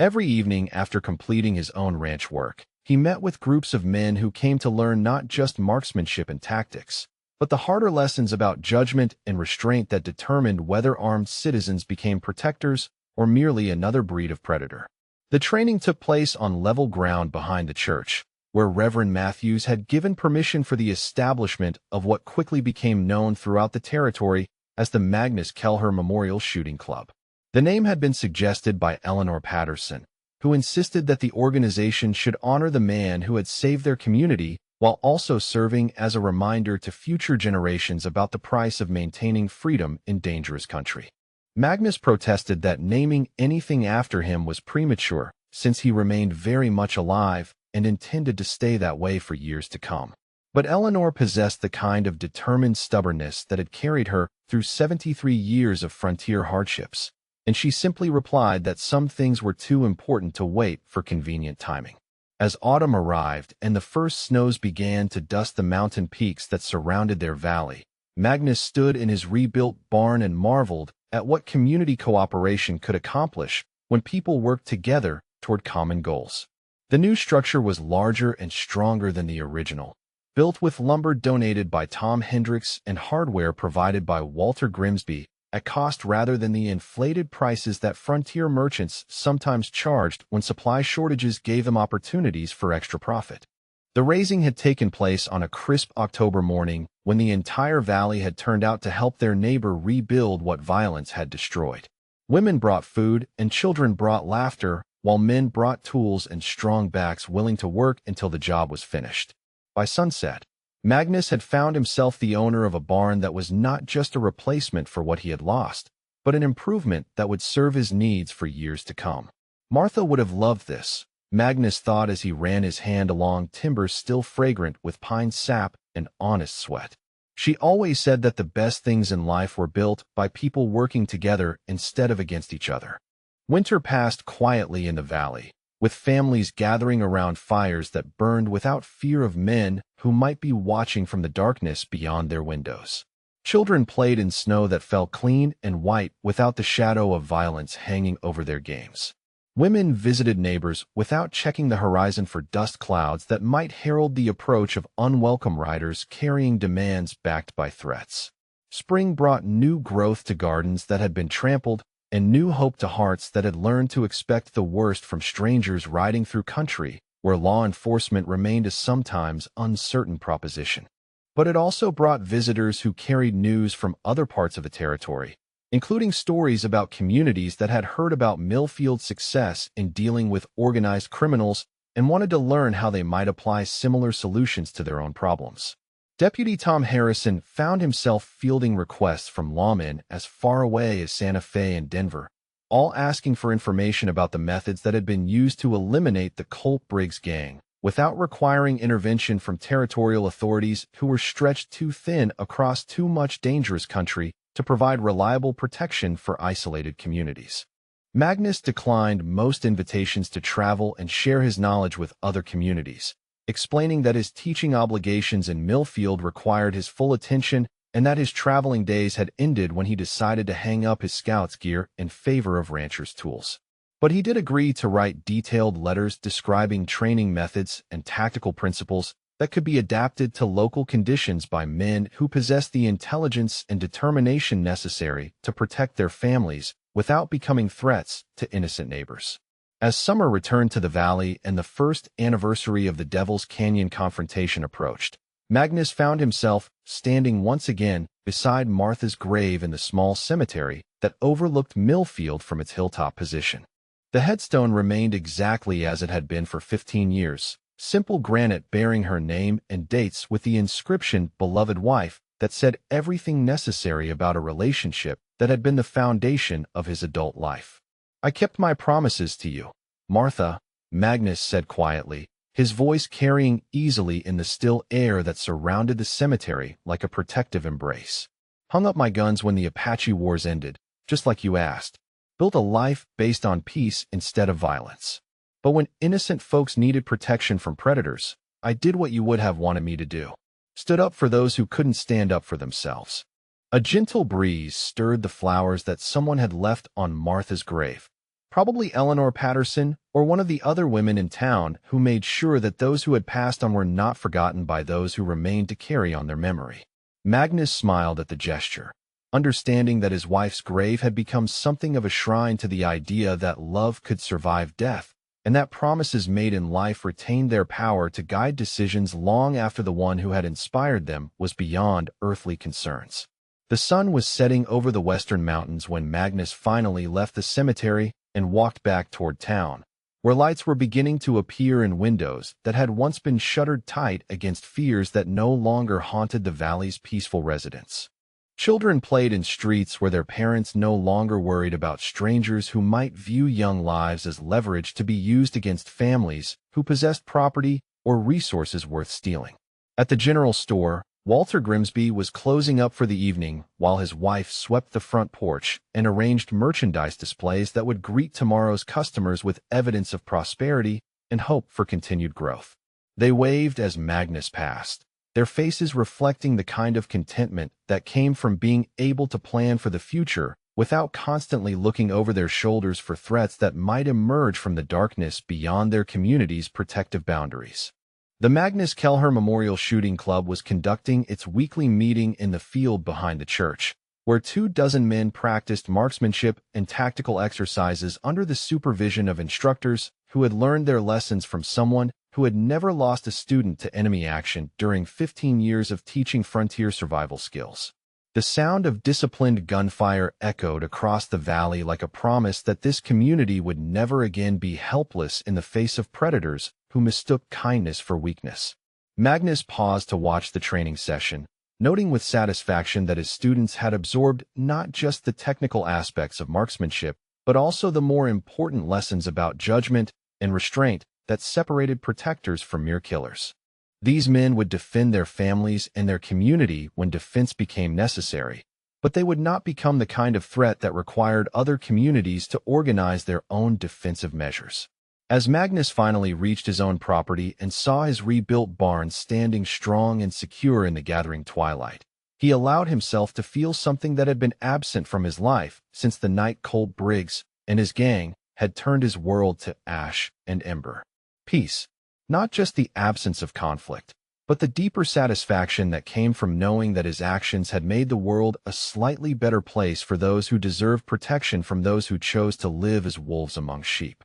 S1: Every evening after completing his own ranch work, he met with groups of men who came to learn not just marksmanship and tactics, but the harder lessons about judgment and restraint that determined whether armed citizens became protectors or merely another breed of predator. The training took place on level ground behind the church, where Reverend Matthews had given permission for the establishment of what quickly became known throughout the territory as the Magnus Kelleher Memorial Shooting Club. The name had been suggested by Eleanor Patterson, who insisted that the organization should honor the man who had saved their community while also serving as a reminder to future generations about the price of maintaining freedom in dangerous country. Magnus protested that naming anything after him was premature, since he remained very much alive and intended to stay that way for years to come. But Eleanor possessed the kind of determined stubbornness that had carried her through 73 years of frontier hardships, and she simply replied that some things were too important to wait for convenient timing. As autumn arrived and the first snows began to dust the mountain peaks that surrounded their valley, Magnus stood in his rebuilt barn and marveled at what community cooperation could accomplish when people worked together toward common goals. The new structure was larger and stronger than the original, built with lumber donated by Tom Hendricks and hardware provided by Walter Grimsby at cost rather than the inflated prices that frontier merchants sometimes charged when supply shortages gave them opportunities for extra profit. The raising had taken place on a crisp October morning when the entire valley had turned out to help their neighbor rebuild what violence had destroyed. Women brought food and children brought laughter, while men brought tools and strong backs willing to work until the job was finished. By sunset, Magnus had found himself the owner of a barn that was not just a replacement for what he had lost, but an improvement that would serve his needs for years to come. Martha would have loved this, Magnus thought as he ran his hand along timbers still fragrant with pine sap and honest sweat. She always said that the best things in life were built by people working together instead of against each other. Winter passed quietly in the valley, with families gathering around fires that burned without fear of men who might be watching from the darkness beyond their windows. Children played in snow that fell clean and white without the shadow of violence hanging over their games. Women visited neighbors without checking the horizon for dust clouds that might herald the approach of unwelcome riders carrying demands backed by threats. Spring brought new growth to gardens that had been trampled and new hope to hearts that had learned to expect the worst from strangers riding through country where law enforcement remained a sometimes uncertain proposition. But it also brought visitors who carried news from other parts of the territory, including stories about communities that had heard about Millfield's success in dealing with organized criminals and wanted to learn how they might apply similar solutions to their own problems. Deputy Tom Harrison found himself fielding requests from lawmen as far away as Santa Fe and Denver, all asking for information about the methods that had been used to eliminate the Colt Briggs gang, without requiring intervention from territorial authorities who were stretched too thin across too much dangerous country to provide reliable protection for isolated communities. Magnus declined most invitations to travel and share his knowledge with other communities, explaining that his teaching obligations in Millfield required his full attention and that his traveling days had ended when he decided to hang up his Scouts gear in favor of rancher's tools. But he did agree to write detailed letters describing training methods and tactical principles that could be adapted to local conditions by men who possessed the intelligence and determination necessary to protect their families without becoming threats to innocent neighbors. As summer returned to the valley and the first anniversary of the Devil's Canyon confrontation approached, Magnus found himself standing once again beside Martha's grave in the small cemetery that overlooked Millfield from its hilltop position. The headstone remained exactly as it had been for 15 years, simple granite bearing her name and dates with the inscription "Beloved Wife" that said everything necessary about a relationship that had been the foundation of his adult life. "I kept my promises to you, Martha," Magnus said quietly, his voice carrying easily in the still air that surrounded the cemetery like a protective embrace. "Hung up my guns when the Apache Wars ended, just like you asked. Built a life based on peace instead of violence. But when innocent folks needed protection from predators, I did what you would have wanted me to do. Stood up for those who couldn't stand up for themselves." A gentle breeze stirred the flowers that someone had left on Martha's grave. Probably Eleanor Patterson or one of the other women in town who made sure that those who had passed on were not forgotten by those who remained to carry on their memory. Magnus smiled at the gesture, understanding that his wife's grave had become something of a shrine to the idea that love could survive death, and that promises made in life retained their power to guide decisions long after the one who had inspired them was beyond earthly concerns. The sun was setting over the western mountains when Magnus finally left the cemetery and walked back toward town, where lights were beginning to appear in windows that had once been shuttered tight against fears that no longer haunted the valley's peaceful residents. Children played in streets where their parents no longer worried about strangers who might view young lives as leverage to be used against families who possessed property or resources worth stealing. At the general store, Walter Grimsby was closing up for the evening while his wife swept the front porch and arranged merchandise displays that would greet tomorrow's customers with evidence of prosperity and hope for continued growth. They waved as Magnus passed, their faces reflecting the kind of contentment that came from being able to plan for the future without constantly looking over their shoulders for threats that might emerge from the darkness beyond their community's protective boundaries. The Magnus Kelher Memorial Shooting Club was conducting its weekly meeting in the field behind the church, where 24 men practiced marksmanship and tactical exercises under the supervision of instructors who had learned their lessons from someone who had never lost a student to enemy action during 15 years of teaching frontier survival skills. The sound of disciplined gunfire echoed across the valley like a promise that this community would never again be helpless in the face of predators who mistook kindness for weakness. Magnus paused to watch the training session, noting with satisfaction that his students had absorbed not just the technical aspects of marksmanship, but also the more important lessons about judgment and restraint that separated protectors from mere killers. These men would defend their families and their community when defense became necessary, but they would not become the kind of threat that required other communities to organize their own defensive measures. As Magnus finally reached his own property and saw his rebuilt barn standing strong and secure in the gathering twilight, he allowed himself to feel something that had been absent from his life since the night Colt Briggs and his gang had turned his world to ash and ember. Peace. Not just the absence of conflict, but the deeper satisfaction that came from knowing that his actions had made the world a slightly better place for those who deserved protection from those who chose to live as wolves among sheep.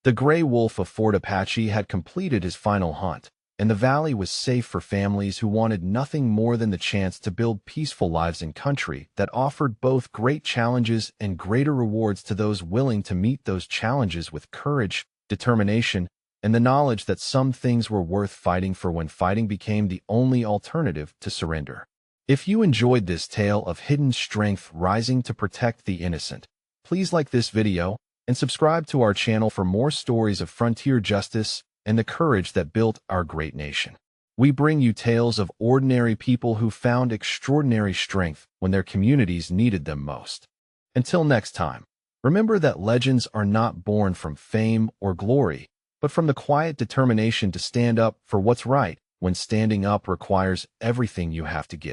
S1: The gray wolf of Fort Apache had completed his final hunt, and the valley was safe for families who wanted nothing more than the chance to build peaceful lives in country that offered both great challenges and greater rewards to those willing to meet those challenges with courage, determination, and the knowledge that some things were worth fighting for when fighting became the only alternative to surrender. If you enjoyed this tale of hidden strength rising to protect the innocent, please like this video and subscribe to our channel for more stories of frontier justice and the courage that built our great nation. We bring you tales of ordinary people who found extraordinary strength when their communities needed them most. Until next time, remember that legends are not born from fame or glory, but from the quiet determination to stand up for what's right when standing up requires everything you have to give.